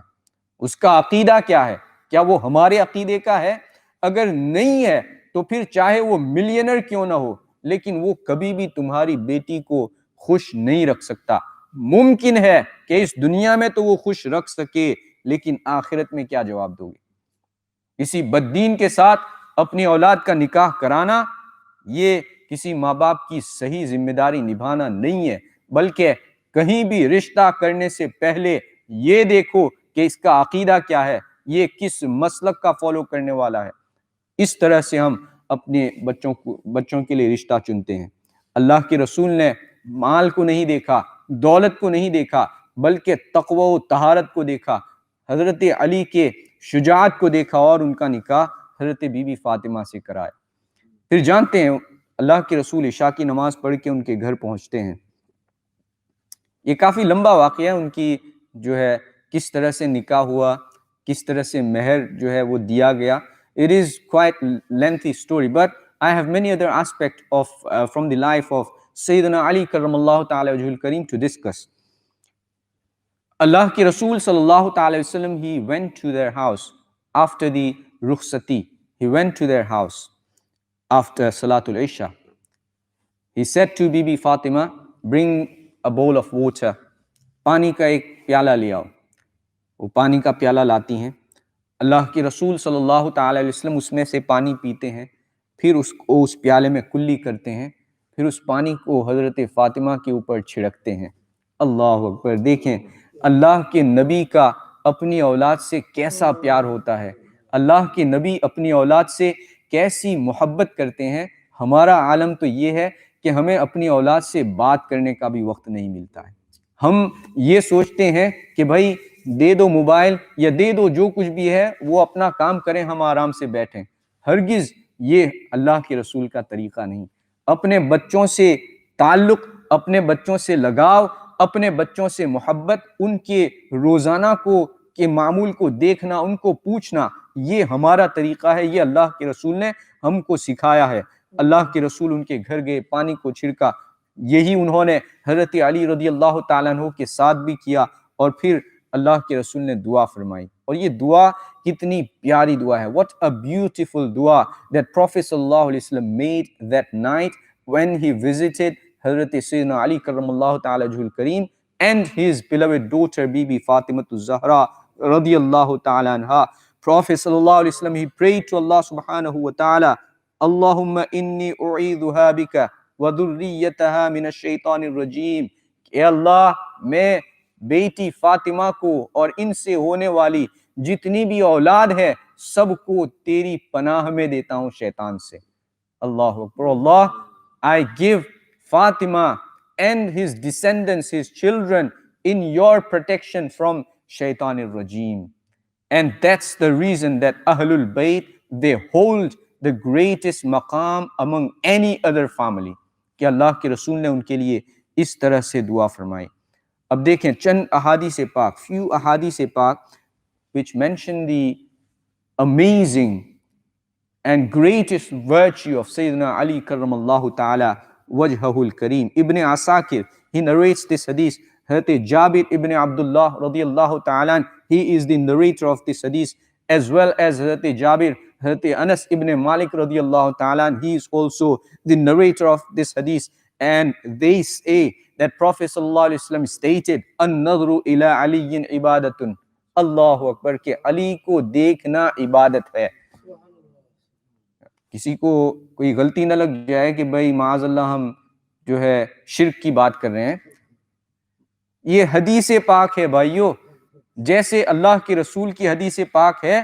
اس کا عقیدہ کیا ہے، کیا وہ ہمارے عقیدے کا ہے. اگر نہیں ہے تو پھر چاہے وہ ملینر کیوں نہ ہو، لیکن وہ کبھی بھی تمہاری بیٹی کو خوش نہیں رکھ سکتا. ممکن ہے کہ اس دنیا میں تو وہ خوش رکھ سکے، لیکن آخرت میں کیا جواب دو گے؟ کسی بددین کے ساتھ اپنی اولاد کا نکاح کرانا یہ کسی ماں باپ کی صحیح ذمہ داری نبھانا نہیں ہے، بلکہ کہیں بھی رشتہ کرنے سے پہلے یہ دیکھو کہ اس کا عقیدہ کیا ہے، یہ کس مسلک کا فالو کرنے والا ہے. اس طرح سے ہم اپنے بچوں کے لیے رشتہ چنتے ہیں. اللہ کے رسول نے مال کو نہیں دیکھا، دولت کو نہیں دیکھا، بلکہ تقوی و طہارت کو دیکھا. حضرت علی کے شجاعت کو دیکھا اور ان کا نکاح حضرت بی بی فاطمہ سے کرایا. پھر جانتے ہیں اللہ کے رسول عشاء کی نماز پڑھ کے ان کے گھر پہنچتے ہیں. یہ کافی لمبا واقعہ ہے، ان کی جو ہے کس طرح سے نکاح ہوا، کس طرح سے مہر جو ہے وہ دیا گیا. It is quite lengthy story, but I have many other aspects of from the life of Sayyidina Ali karramallahu ta'ala wajhul kareem to discuss. اللہ کے رسول صلی اللہ تعالی وسلم he went to their house after the rukhsati. He went to their house after Salatul Isha. He said to Bibi Fatima, bring a bowl of water. پانی کا ایک پیالہ لے آؤ. وہ پانی کا پیالہ لاتی ہیں. اللہ کے رسول صلی اللہ تعالی علیہ وسلم اس میں سے پانی پیتے ہیں، پھر اس پیالے میں کلی کرتے ہیں، پھر اس پانی کو حضرت فاطمہ کے اوپر چھڑکتے ہیں. اللہ اکبر. دیکھیں اللہ کے نبی کا اپنی اولاد سے کیسا پیار ہوتا ہے، اللہ کے نبی اپنی اولاد سے کیسی محبت کرتے ہیں. ہمارا عالم تو یہ ہے کہ ہمیں اپنی اولاد سے بات کرنے کا بھی وقت نہیں ملتا ہے. ہم یہ سوچتے ہیں کہ بھائی دے دو موبائل یا دے دو جو کچھ بھی ہے، وہ اپنا کام کریں، ہم آرام سے بیٹھیں. ہرگز یہ اللہ کے رسول کا طریقہ نہیں. اپنے بچوں سے تعلق، اپنے بچوں سے لگاؤ، اپنے بچوں سے محبت، ان کے روزانہ کے معمول کو دیکھنا، ان کو پوچھنا، یہ ہمارا طریقہ ہے، یہ اللہ کے رسول نے ہم کو سکھایا ہے. اللہ کے رسول ان کے گھر گئے، پانی کو چھڑکا. یہی انہوں نے حضرت علی رضی اللہ تعالیٰ عنہ کے ساتھ بھی کیا، اور پھر اللہ کے رسول نے دعا فرمائی. اور یہ دعا کتنی پیاری دعا ہے. What a beautiful dua that Prophet sallallahu alaihi wasallam made that night when he visited Hazrat Sayyidina Ali karramallahu ta'ala wajhul kareem and his beloved daughter Bibi Fatima Zahra radiyallahu ta'ala anha. Prophet sallallahu alaihi wasallam, he prayed to Allah subhanahu wa ta'ala, Allahumma inni u'idhuha bika wa dhurriyyataha min ash-shaytanir rajim. اے اللہ میں بیٹی فاطمہ کو اور ان سے ہونے والی جتنی بھی اولاد ہے سب کو تیری پناہ میں دیتا ہوں شیطان سے. اللہ اکبر. اللہ I give Fatima and his descendants, his children, in your protection from Shaitanir Rajim. And that's the reason that Ahlul Bayt, they hold the greatest maqam among any other family. کہ اللہ کے رسول نے ان کے لیے اس طرح سے دعا فرمائی. اب دیکھیں چند احادیث پاک, few احادیث پاک which mention the amazing and greatest virtue of Sayyidina Ali karramallahu ta'ala wajhahul kareem. Ibn Asakir, he narrates this hadith. Hazrat Jabir ibn Abdullah radiyallahu ta'ala, he is the narrator of this hadith, as well as Hazrat Jabir, Hazrat Anas ibn Malik radiyallahu ta'ala, he is also the narrator of this hadith. And they say that Prophet sallallahu alaihi wasallam stated, an-nadru ila aliyin ibadatun. Allahu Akbar, ke Ali ko dekhna ibadat hai. کسی کو کوئی غلطی نہ لگ جائے کہ بھائی معاذ اللہ ہم جو ہے شرک کی بات کر رہے ہیں. یہ حدیث پاک ہے بھائیو، جیسے اللہ کے رسول کی حدیث پاک ہے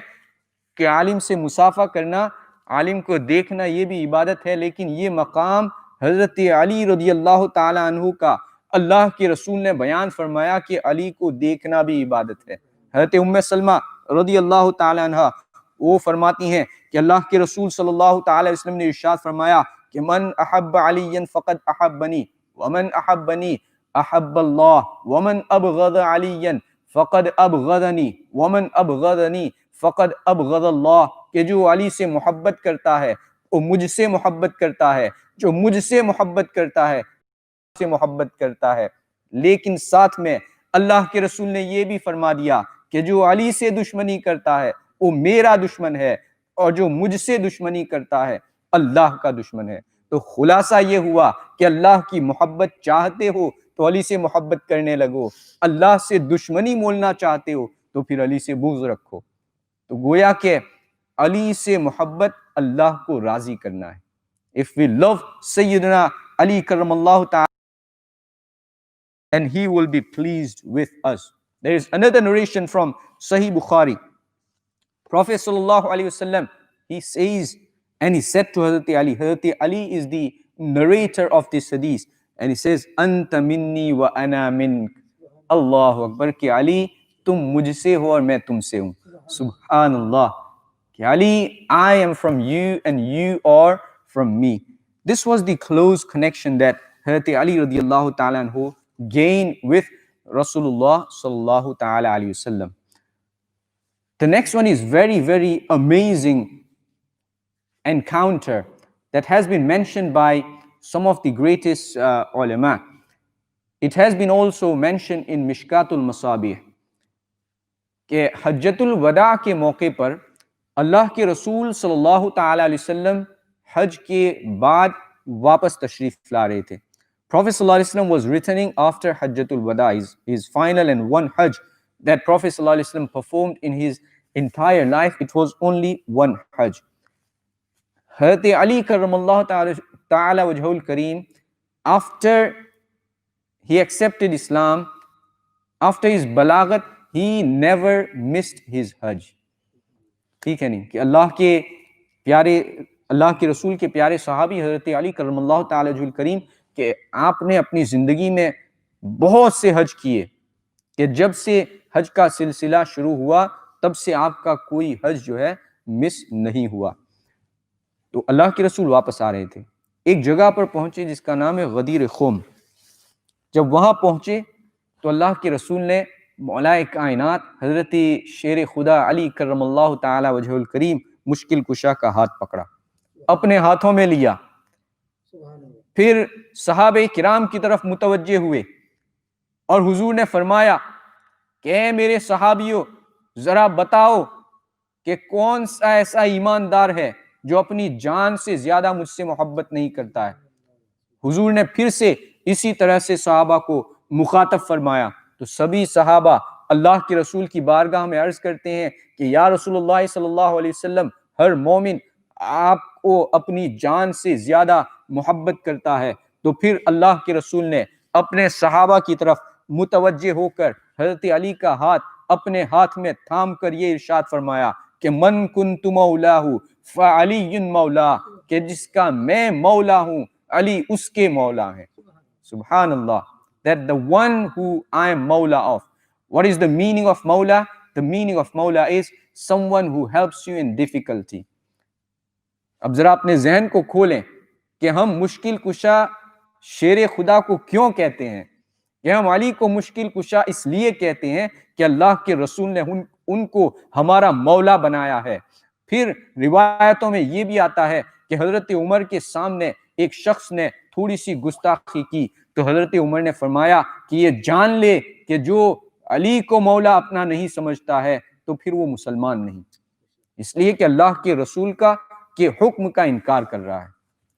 کہ عالم سے مصافحہ کرنا، عالم کو دیکھنا یہ بھی عبادت ہے. لیکن یہ مقام حضرت علی رضی اللہ تعالی عنہ کا اللہ کے رسول نے بیان فرمایا کہ علی کو دیکھنا بھی عبادت ہے. حضرت ام سلمہ رضی اللہ تعالی عنہ وہ فرماتی ہیں کہ اللہ کے رسول صلی اللہ تعالی وسلم نے ارشاد فرمایا کہ من احب علی فقد احبنی ومن احبنی احب اللہ ومن ابغض علی فقد ابغضنی ومن ابغضنی فقد ابغض اللہ. کہ جو علی سے محبت کرتا ہے وہ مجھ سے محبت کرتا ہے، جو مجھ سے محبت کرتا ہے سے محبت کرتا ہے. لیکن ساتھ میں اللہ کے رسول نے یہ بھی فرما دیا کہ جو علی سے دشمنی کرتا ہے وہ میرا دشمن ہے، اور جو مجھ سے دشمنی کرتا ہے اللہ کا دشمن ہے. تو خلاصہ یہ ہوا کہ اللہ کی محبت چاہتے ہو تو علی سے محبت کرنے لگو، اللہ سے دشمنی مولنا چاہتے ہو تو پھر علی سے بغض رکھو. تو گویا کہ علی سے محبت اللہ کو راضی کرنا ہے. If we love Sayyidina Ali karram Allah ta'ala, and he will be pleased with us. There is another narration from Sahih Bukhari. Prophet sallallahu alaihi wasallam, he says, and he said to Hazrat Ali is the narrator of this hadith, and he says, Anta minni wa ana mink. Allahu Akbar, ki Ali, tum mujhse ho aur main tumse hu. Subhanallah. Ki Ali, I am from you and you are from me. This was the close connection that Hazrat Ali radiyallahu ta'ala anhu gained with Rasulullah sallallahu ta'ala alayhi wasallam. The next one is very, very amazing encounter that has been mentioned by some of the greatest ulama. It has been also mentioned in Mishkatul Masabih کہ حجت الوداع کے موقع پر اللہ کے رسول صلی اللہ تعالی علیہ وسلم حج کے بعد واپس تشریف لا رہے تھے. Prophet sallallahu alaihi wasallam was returning after Hajjatul Wada, his final and one Hajj that Prophet sallallahu alaihi wasallam performed in his entire life. It was only one Hajj. Hazrat Ali karramallahu ta'ala wajhul kareem, after he accepted Islam, after his balaghat, he never missed his Hajj. ٹھیک ہے نہیں کہ اللہ کے رسول کے پیارے صحابی حضرت علی کرم اللہ تعالی وجہہ الکریم کہ آپ نے اپنی زندگی میں بہت سے حج کیے، کہ جب سے حج کا سلسلہ شروع ہوا تب سے آپ کا کوئی حج جو ہے مس نہیں ہوا. تو اللہ کے رسول واپس آ رہے تھے، ایک جگہ پر پہنچے جس کا نام ہے غدیر خم. جب وہاں پہنچے تو اللہ کے رسول نے مولا کائنات حضرت شیر خدا علی کرم اللہ تعالی وجہہ الکریم مشکل کشا کا ہاتھ پکڑا، اپنے ہاتھوں میں لیا، پھر صحابہ کرام کی طرف متوجہ ہوئے اور حضور نے فرمایا کہ اے میرے صحابیوں ذرا بتاؤ کہ کون سا ایسا ایماندار ہے جو اپنی جان سے زیادہ مجھ سے محبت نہیں کرتا ہے. حضور نے پھر سے اسی طرح سے صحابہ کو مخاطب فرمایا تو سبھی صحابہ اللہ کے رسول کی بارگاہ میں عرض کرتے ہیں کہ یا رسول اللہ صلی اللہ علیہ وسلم، ہر مومن آپ کو اپنی جان سے زیادہ محبت کرتا ہے. تو پھر اللہ کے رسول نے اپنے صحابہ کی طرف متوجہ ہو کر حضرت علی کا ہاتھ اپنے ہاتھ میں تھام کر یہ ارشاد فرمایا کہ من کنت مولاہ فعلی مولا، کہ جس کا میں مولا ہوں علی اس کے مولا ہیں. سبحان اللہ. That the one who I am Mawla of. What is the meaning of Mawla? The meaning of Mawla is someone who helps you in difficulty. اب ذرا اپنے ذہن کو کھولیں کہ ہم مشکل کشا شیر خدا کو کیوں کہتے ہیں؟ کہ ہم علی کو مشکل کشا اس لیے کہتے ہیں کہ اللہ کے رسول نے ان کو ہمارا مولا بنایا ہے. پھر روایتوں میں یہ بھی آتا ہے کہ حضرت عمر کے سامنے ایک شخص نے تھوڑی سی گستاخی کی تو حضرت عمر نے فرمایا کہ یہ جان لے کہ جو علی کو مولا اپنا نہیں سمجھتا ہے تو پھر وہ مسلمان نہیں، اس لیے کہ اللہ کے رسول کا کے حکم کا انکار کر رہا ہے۔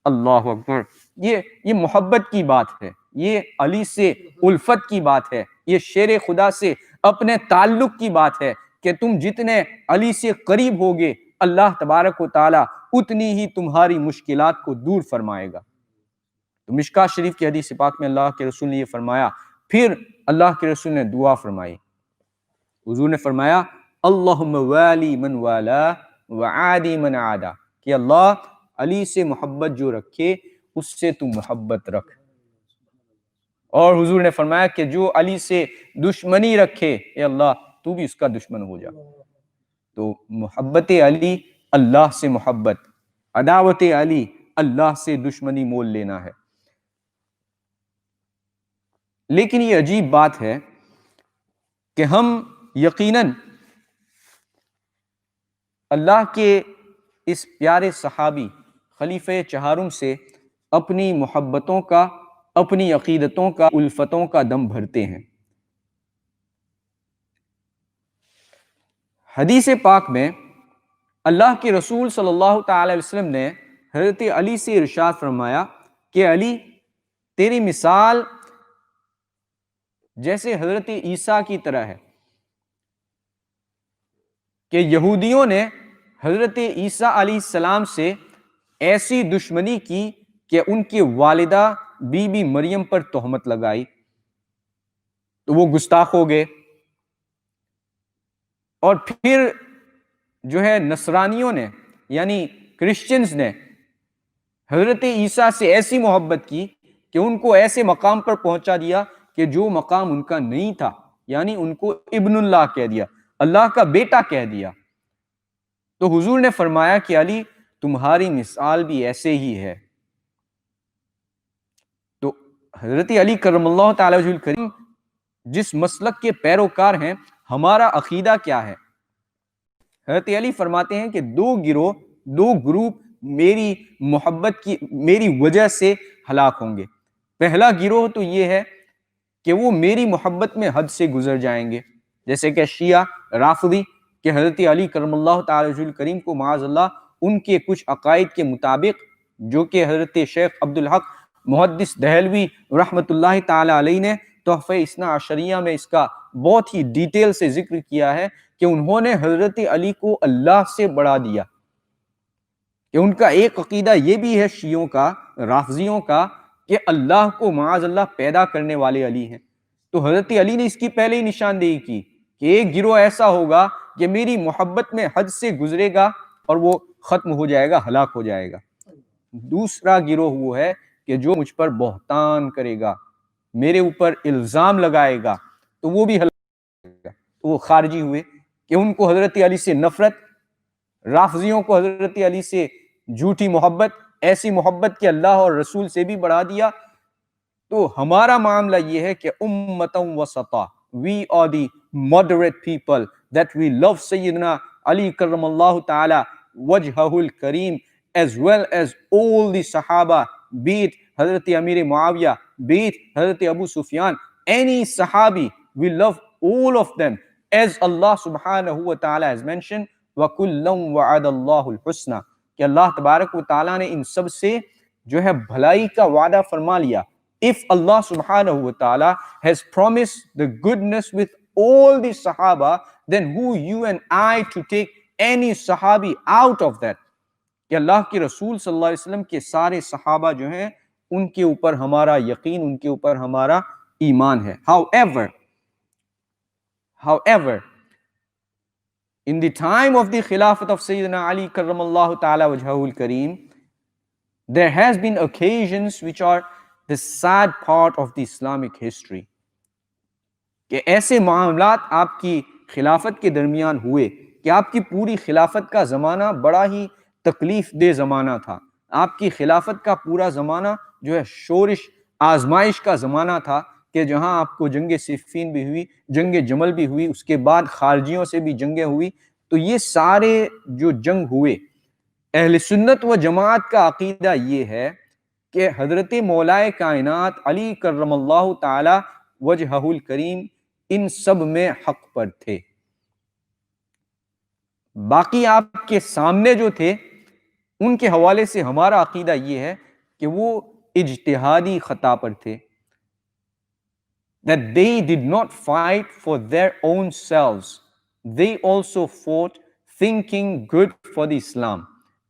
اللہ اکبر، یہ محبت کی بات ہے، یہ علی سے الفت کی بات ہے، یہ شیر خدا سے اپنے تعلق کی بات ہے کہ تم جتنے علی سے قریب ہوگے اللہ تبارک و تعالی اتنی ہی تمہاری مشکلات کو دور فرمائے گا۔ تو مشکاۃ شریف کی حدیث پاک میں اللہ کے رسول نے یہ فرمایا، پھر اللہ کے رسول نے دعا فرمائی، حضور نے فرمایا اللہم والی من والا وعادی من عادا، کہ اللہ علی سے محبت جو رکھے اس سے تو محبت رکھ، اور حضور نے فرمایا کہ جو علی سے دشمنی رکھے اے اللہ تو بھی اس کا دشمن ہو جا۔ تو محبت علی اللہ سے محبت، عداوت علی اللہ سے دشمنی مول لینا ہے۔ لیکن یہ عجیب بات ہے کہ ہم یقیناً اللہ کے اس پیارے صحابی خلیفہ چہارم سے اپنی محبتوں کا، اپنی عقیدتوں کا، الفتوں کا دم بھرتے ہیں۔ حدیث پاک میں اللہ کے رسول صلی اللہ تعالی علیہ وسلم نے حضرت علی سے ارشاد فرمایا کہ علی تیری مثال جیسے حضرت عیسیٰ کی طرح ہے، کہ یہودیوں نے حضرت عیسیٰ علیہ السلام سے ایسی دشمنی کی کہ ان کی والدہ بی بی مریم پر تہمت لگائی تو وہ گستاخ ہو گئے، اور پھر جو ہے نصرانیوں نے یعنی کرسچنز نے حضرت عیسیٰ سے ایسی محبت کی کہ ان کو ایسے مقام پر پہنچا دیا کہ جو مقام ان کا نہیں تھا، یعنی ان کو ابن اللہ کہہ دیا، اللہ کا بیٹا کہہ دیا۔ تو حضور نے فرمایا کہ علی تمہاری مثال بھی ایسے ہی ہے۔ تو حضرت علی کرم اللہ تعالی وجہ الکریم جس مسلک کے پیروکار ہیں، ہمارا عقیدہ کیا ہے؟ حضرت علی فرماتے ہیں کہ دو گروپ میری محبت کی، میری وجہ سے ہلاک ہوں گے۔ پہلا گروہ تو یہ ہے کہ وہ میری محبت میں حد سے گزر جائیں گے، جیسے کہ شیعہ رافضی، کہ حضرت علی کرم اللہ تعالی وجہ الکریم کو معاذ اللہ ان کے کچھ عقائد کے مطابق، جو کہ حضرت شیخ عبدالحق محدث دہلوی رحمۃ اللہ تعالی علیہ نے تحفہ اثنا عشریہ میں اس کا بہت ہی ڈیٹیل سے ذکر کیا ہے کہ انہوں نے حضرت علی کو اللہ سے بڑھا دیا، کہ ان کا ایک عقیدہ یہ بھی ہے شیعوں کا، رافضیوں کا، کہ اللہ کو معاذ اللہ پیدا کرنے والے علی ہیں۔ تو حضرت علی نے اس کی پہلے ہی نشاندہی کی کہ ایک گروہ ایسا ہوگا کہ میری محبت میں حد سے گزرے گا اور وہ ختم ہو جائے گا، ہلاک ہو جائے گا۔ دوسرا گروہ وہ ہے کہ جو مجھ پر بہتان کرے گا، میرے اوپر الزام لگائے گا، تو وہ بھی ہلاک ہو جائے گا۔ تو وہ خارجی ہوئے کہ ان کو حضرت علی سے نفرت، رافضیوں کو حضرت علی سے جھوٹی محبت، ایسی محبت کہ اللہ اور رسول سے بھی بڑھا دیا۔ تو ہمارا معاملہ یہ ہے کہ امتم وسطا، we are the moderate people that we love Sayyidina Ali karram Allah ta'ala wajhahul kareem as well as all the Sahaba, be it Hazrat Amir Muawiyah, be it Hazrat Abu Sufyan, any Sahabi, we love all of them as Allah subhanahu wa ta'ala has mentioned وَكُلًّا وَعَدَ اللَّهُ الْحُسْنَى، کہ اللہ تبارک و تعالیٰ نے ان سب سے جو ہے بھلائی کا وعدہ فرما لیا۔ If Allah subhanahu wa ta'ala has promised the goodness with all the Sahaba, then who you and I to take any Sahabi out of that؟ کہ اللہ کے رسول صلی اللہ علیہ وسلم کے سارے صحابہ جو ہیں ان کے اوپر ہمارا یقین، ان کے اوپر ہمارا ایمان ہے۔ However, in the time of the Khilafat of Sayyidina Ali karram Allah ta'ala wajhahul kareem, there has been occasions which are the sad part of the Islamic history، کہ ایسے معاملات آپ کی خلافت کے درمیان ہوئے کہ آپ کی پوری خلافت کا زمانہ بڑا ہی تکلیف دہ زمانہ تھا، آپ کی خلافت کا پورا زمانہ جو ہے شورش آزمائش کا زمانہ تھا، کہ جہاں آپ کو جنگ صفین بھی ہوئی، جنگ جمل بھی ہوئی، اس کے بعد خارجیوں سے بھی جنگیں ہوئی، تو یہ سارے جو جنگ ہوئے، اہل سنت و جماعت کا عقیدہ یہ ہے کہ حضرت مولائے کائنات علی کرم اللہ تعالی وجہہ الکریم ان سب میں حق پر تھے۔ باقی آپ کے سامنے جو تھے ان کے حوالے سے ہمارا عقیدہ یہ ہے کہ وہ اجتہادی خطا پر تھے، that they did not fight for their own selves. They also fought thinking good for the Islam.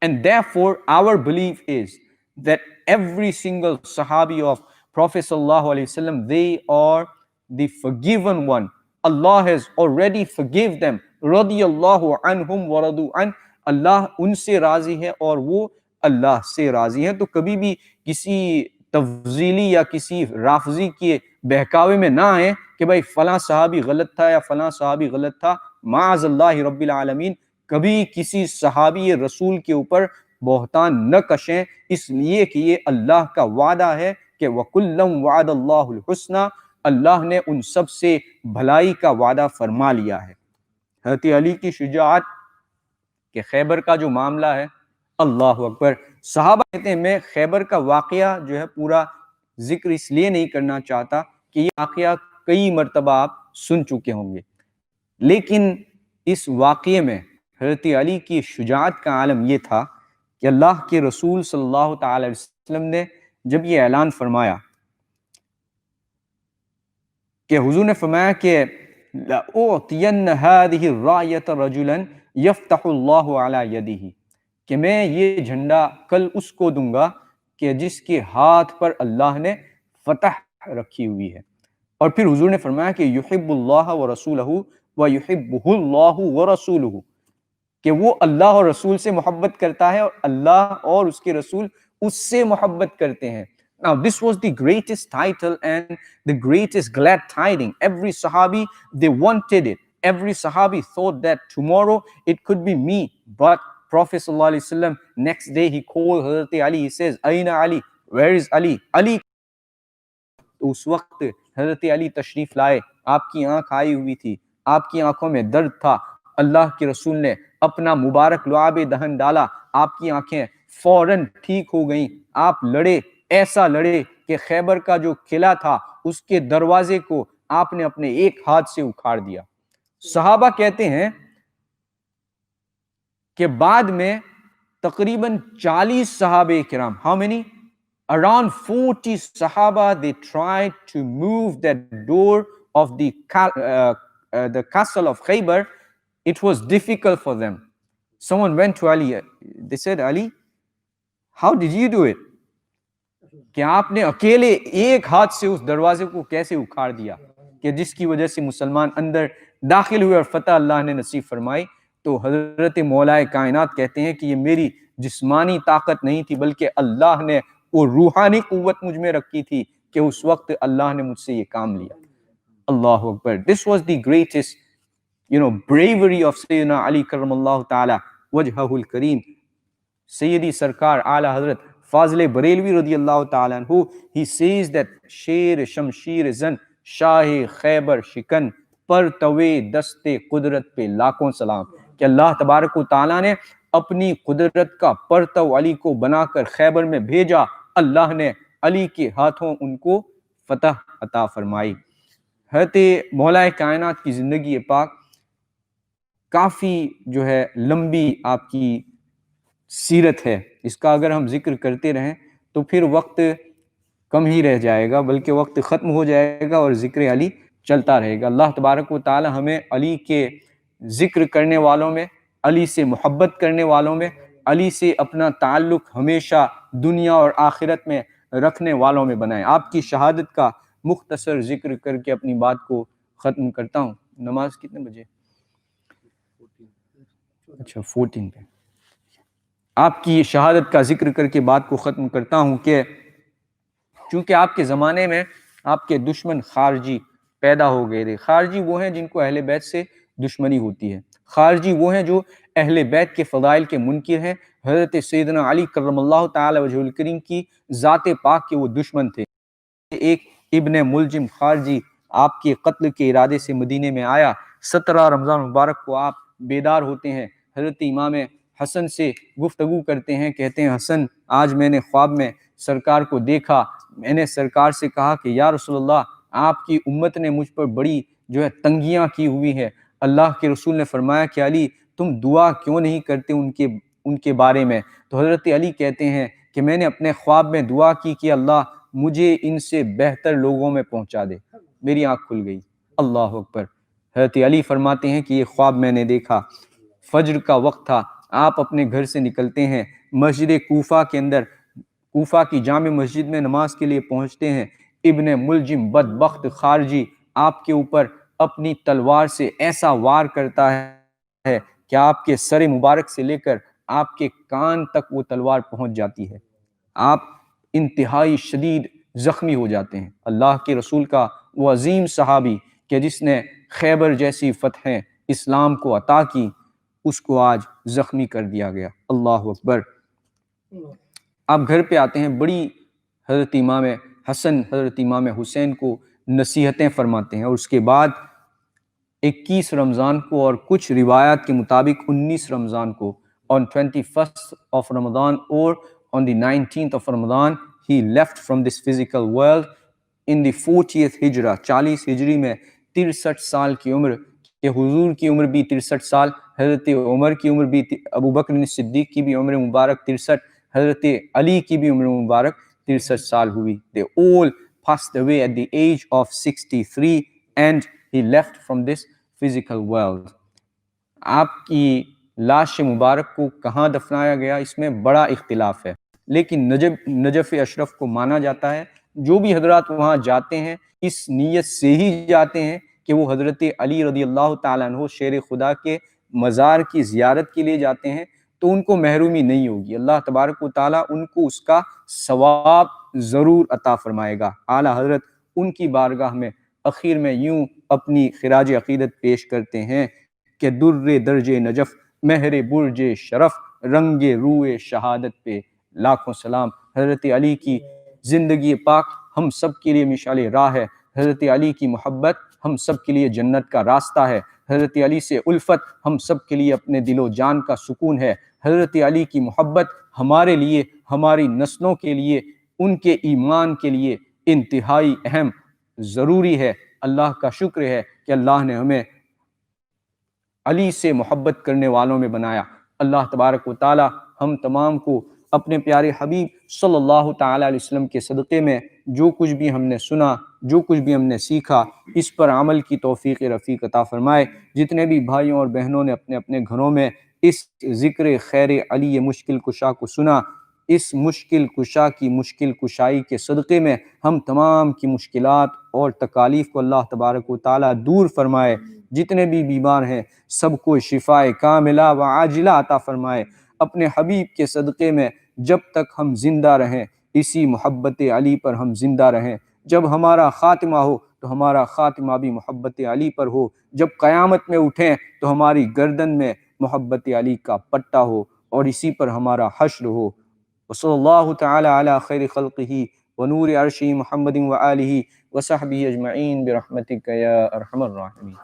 And therefore, our belief is that every single Sahabi of Prophet Sallallahu Alaihi Wasallam, they are the forgiven one. Allah has already forgive them. Radiyallahu anhum wa radu an. اللہ ان سے راضی ہے اور وہ اللہ سے راضی ہیں۔ تو کبھی بھی کسی تفضیلی یا کسی رافضی کے بہکاوے میں نہ آئیں کہ بھائی فلاں صحابی غلط تھا یا فلاں صحابی غلط تھا، معاذ اللہ رب العالمین۔ کبھی کسی صحابی رسول کے اوپر بہتان نہ کشیں، اس لیے کہ یہ اللہ کا وعدہ ہے کہ وَكُلًّا وَعَدَ اللَّهُ الْحُسْنَى، اللہ نے ان سب سے بھلائی کا وعدہ فرما لیا ہے۔ حضرت علی کی شجاعت کہ خیبر کا جو معاملہ ہے، اللہ اکبر، صحابہ کہتے ہیں میں خیبر کا واقعہ جو ہے پورا ذکر اس لیے نہیں کرنا چاہتا کہ یہ واقعہ کئی مرتبہ آپ سن چکے ہوں گے، لیکن اس واقعے میں حضرت علی کی شجاعت کا عالم یہ تھا کہ اللہ کے رسول صلی اللہ تعالی علیہ وسلم نے جب یہ اعلان فرمایا کہ حضور نے فرمایا کہ لَأُعْطِيَنَّ هَذِهِ الرَّايَةَ رَجُلًا یفتح اللہ علی یدہ، کہ میں یہ جھنڈا کل اس کو دوں گا کہ جس کے ہاتھ پر اللہ نے فتح رکھی ہوئی ہے۔ اور پھر حضور نے فرمایا کہ یحب اللہ ورسولہ ویحبہ اللہ ورسولہ، کہ وہ اللہ اور رسول سے محبت کرتا ہے اور اللہ اور اس کے رسول اس سے محبت کرتے ہیں۔ Now this was the greatest title and the greatest glad tiding. Every Sahabi, they wanted it. Every Sahabi thought that tomorrow it could be me. But Prophet sallallahu alaihi wasallam, next day he called Hazrat Ali. He says, Aina Ali? Where is Ali? Ali. تو اس وقت حضرت علی تشریف لائے، آپ کی آنکھ آئی ہوئی تھی، آپ کی آنکھوں میں درد تھا، اللہ کے رسول نے اپنا مبارک لعاب دہن ڈالا، آپ کی آنکھیں فوراً ٹھیک ہو گئیں، آپ لڑے، ایسا لڑے کہ خیبر کا جو قلعہ تھا اس کے دروازے کو آپ نے اپنے ایک ہاتھ سے اکھاڑ دیا۔ صحابہ کہتے ہیں کہ بعد میں تقریباً 40 صحابہ کرام، how many? Around 40 Sahaba, they tried to move that door of the castle of Khaybar. It was difficult for them. Someone went to Ali. They said, Ali, how did you do it? کہ آپ نے اکیلے ایک ہاتھ سے اس دروازے کو کیسے اکھاڑ دیا، کہ جس کی وجہ سے مسلمان اندر داخل ہوئے اور فتح اللہ نے نصیب فرمائی۔ تو حضرت مولائے کائنات کہتے ہیں کہ یہ میری جسمانی طاقت نہیں تھی، بلکہ اللہ نے وہ روحانی قوت مجھ میں رکھی تھی کہ اس وقت اللہ نے مجھ سے یہ کام لیا۔ اللہ اکبر۔ This was the greatest, bravery of Sayyidina Ali کرم اللہ تعالی وجہہ الکریم۔ سیدی سرکار اعلیٰ حضرت فاضل بریلوی رضی اللہ تعالیٰ عنہ، he says that شیر شمشیر زن شاہ خیبر شکن، پر توے دست قدرت پہ لاکھوں سلام، کہ اللہ تبارک و تعالیٰ نے اپنی قدرت کا پرتو علی کو بنا کر خیبر میں بھیجا، اللہ نے علی کے ہاتھوں ان کو فتح عطا فرمائی۔ حضرت مولائے کائنات کی زندگی پاک کافی جو ہے لمبی آپ کی سیرت ہے، اس کا اگر ہم ذکر کرتے رہیں تو پھر وقت کم ہی رہ جائے گا، بلکہ وقت ختم ہو جائے گا اور ذکر علی چلتا رہے گا۔ اللہ تبارک و تعالی ہمیں علی کے ذکر کرنے والوں میں، علی سے محبت کرنے والوں میں، علی سے اپنا تعلق ہمیشہ دنیا اور آخرت میں رکھنے والوں میں بنائے۔ آپ کی شہادت کا مختصر ذکر کر کے اپنی بات کو ختم کرتا ہوں۔ نماز کتنے بجے؟ اچھا 14 پہ۔ آپ کی شہادت کا ذکر کر کے بات کو ختم کرتا ہوں کہ چونکہ آپ کے زمانے میں آپ کے دشمن خارجی پیدا ہو گئے تھے۔ خارجی وہ ہیں جن کو اہل بیت سے دشمنی ہوتی ہے، خارجی وہ ہیں جو اہل بیت کے فضائل کے منکر ہیں۔ حضرت سیدنا علی کرم اللہ تعالی وجہ الکریم کی ذات پاک کے وہ دشمن تھے۔ ایک ابن ملجم خارجی آپ کے قتل کے ارادے سے مدینے میں آیا، 17 رمضان مبارک کو آپ بیدار ہوتے ہیں، حضرت امام حسن سے گفتگو کرتے ہیں، کہتے ہیں حسن آج میں نے خواب میں سرکار کو دیکھا، میں نے سرکار سے کہا کہ یا رسول اللہ آپ کی امت نے مجھ پر بڑی جو ہے تنگیاں کی ہوئی ہے۔ اللہ کے رسول نے فرمایا کہ علی تم دعا کیوں نہیں کرتے ان کے بارے میں؟ تو حضرت علی کہتے ہیں کہ میں نے اپنے خواب میں دعا کی کہ اللہ مجھے ان سے بہتر لوگوں میں پہنچا دے، میری آنکھ کھل گئی۔ اللہ اکبر۔ حضرت علی فرماتے ہیں کہ یہ خواب میں نے دیکھا، فجر کا وقت تھا، آپ اپنے گھر سے نکلتے ہیں، مسجد کوفہ کے اندر، کوفہ کی جامع مسجد میں نماز کے لیے پہنچتے ہیں، ابن ملجم بدبخت خارجی آپ کے اوپر اپنی تلوار سے ایسا وار کرتا ہے کہ آپ کے سر مبارک سے لے کر آپ کے کان تک وہ تلوار پہنچ جاتی ہے، آپ انتہائی شدید زخمی ہو جاتے ہیں۔ اللہ کے رسول کا وہ عظیم صحابی کہ جس نے خیبر جیسی فتحیں اسلام کو عطا کی، اس کو آج زخمی کر دیا گیا۔ اللہ اکبر۔ آپ گھر پہ آتے ہیں، بڑی حضرت امام حسن حضرت امام حسین کو نصیحتیں فرماتے ہیں، اور اس کے بعد 21 رمضان کو اور کچھ روایات کے مطابق 19 رمضان کو on 21st of Ramadan or on the 19th of Ramadan he left from this physical world in the 40th ہجرہ، 40 ہجری میں 63 سال کی عمر کہ حضور کی عمر بھی 63 سال، حضرت عمر کی عمر بھی، ابو بکر صدیق کی بھی عمر مبارک 63، حضرت علی کی بھی عمر مبارک 63 سال ہوئی۔ They all passed away at the age of 63 and he left from this physical world۔ آپ کی لاش مبارک کو کہاں دفنایا گیا اس میں بڑا اختلاف ہے، لیکن نجف اشرف کو مانا جاتا ہے۔ جو بھی حضرات وہاں جاتے ہیں اس نیت سے ہی جاتے ہیں کہ وہ حضرت علی رضی اللہ تعالیٰ عنہ شیر خدا کے مزار کی زیارت کے لیے جاتے ہیں، تو ان کو محرومی نہیں ہوگی، اللہ تبارک و تعالیٰ ان کو اس کا ثواب ضرور عطا فرمائے گا۔ اعلیٰ حضرت ان کی بارگاہ میں اخیر میں یوں اپنی خراج عقیدت پیش کرتے ہیں کہ در درج نجف مہر برج شرف رنگ روئے شہادت پہ لاکھوں سلام۔ حضرت علی کی زندگی پاک ہم سب کے لیے مشعل راہ ہے، حضرت علی کی محبت ہم سب کے لیے جنت کا راستہ ہے، حضرت علی سے الفت ہم سب کے لیے اپنے دل و جان کا سکون ہے، حضرت علی کی محبت ہمارے لیے، ہماری نسلوں کے لیے، ان کے ایمان کے لیے انتہائی اہم ضروری ہے۔ اللہ کا شکر ہے کہ اللہ نے ہمیں علی سے محبت کرنے والوں میں بنایا۔ اللہ تبارک و تعالی ہم تمام کو اپنے پیارے حبیب صلی اللہ تعالی علیہ وسلم کے صدقے میں جو کچھ بھی ہم نے سنا، جو کچھ بھی ہم نے سیکھا، اس پر عمل کی توفیق رفیق عطا فرمائے۔ جتنے بھی بھائیوں اور بہنوں نے اپنے اپنے گھروں میں اس ذکر خیر علی مشکل کشا کو سنا، اس مشکل کشا کی مشکل کشائی کے صدقے میں ہم تمام کی مشکلات اور تکالیف کو اللہ تبارک و تعالی دور فرمائے۔ جتنے بھی بیمار ہیں سب کو شفاء کاملہ و عاجلہ عطا فرمائے۔ اپنے حبیب کے صدقے میں جب تک ہم زندہ رہیں اسی محبت علی پر ہم زندہ رہیں، جب ہمارا خاتمہ ہو تو ہمارا خاتمہ بھی محبت علی پر ہو، جب قیامت میں اٹھیں تو ہماری گردن میں محبت علی کا پٹا ہو اور اسی پر ہمارا حشر ہو۔ وصلی اللہ تعالی علی خیر خلقہ ونور عرشہ محمد وآلہ وصحبہ اجمعین برحمتک یا ارحم الراحمین۔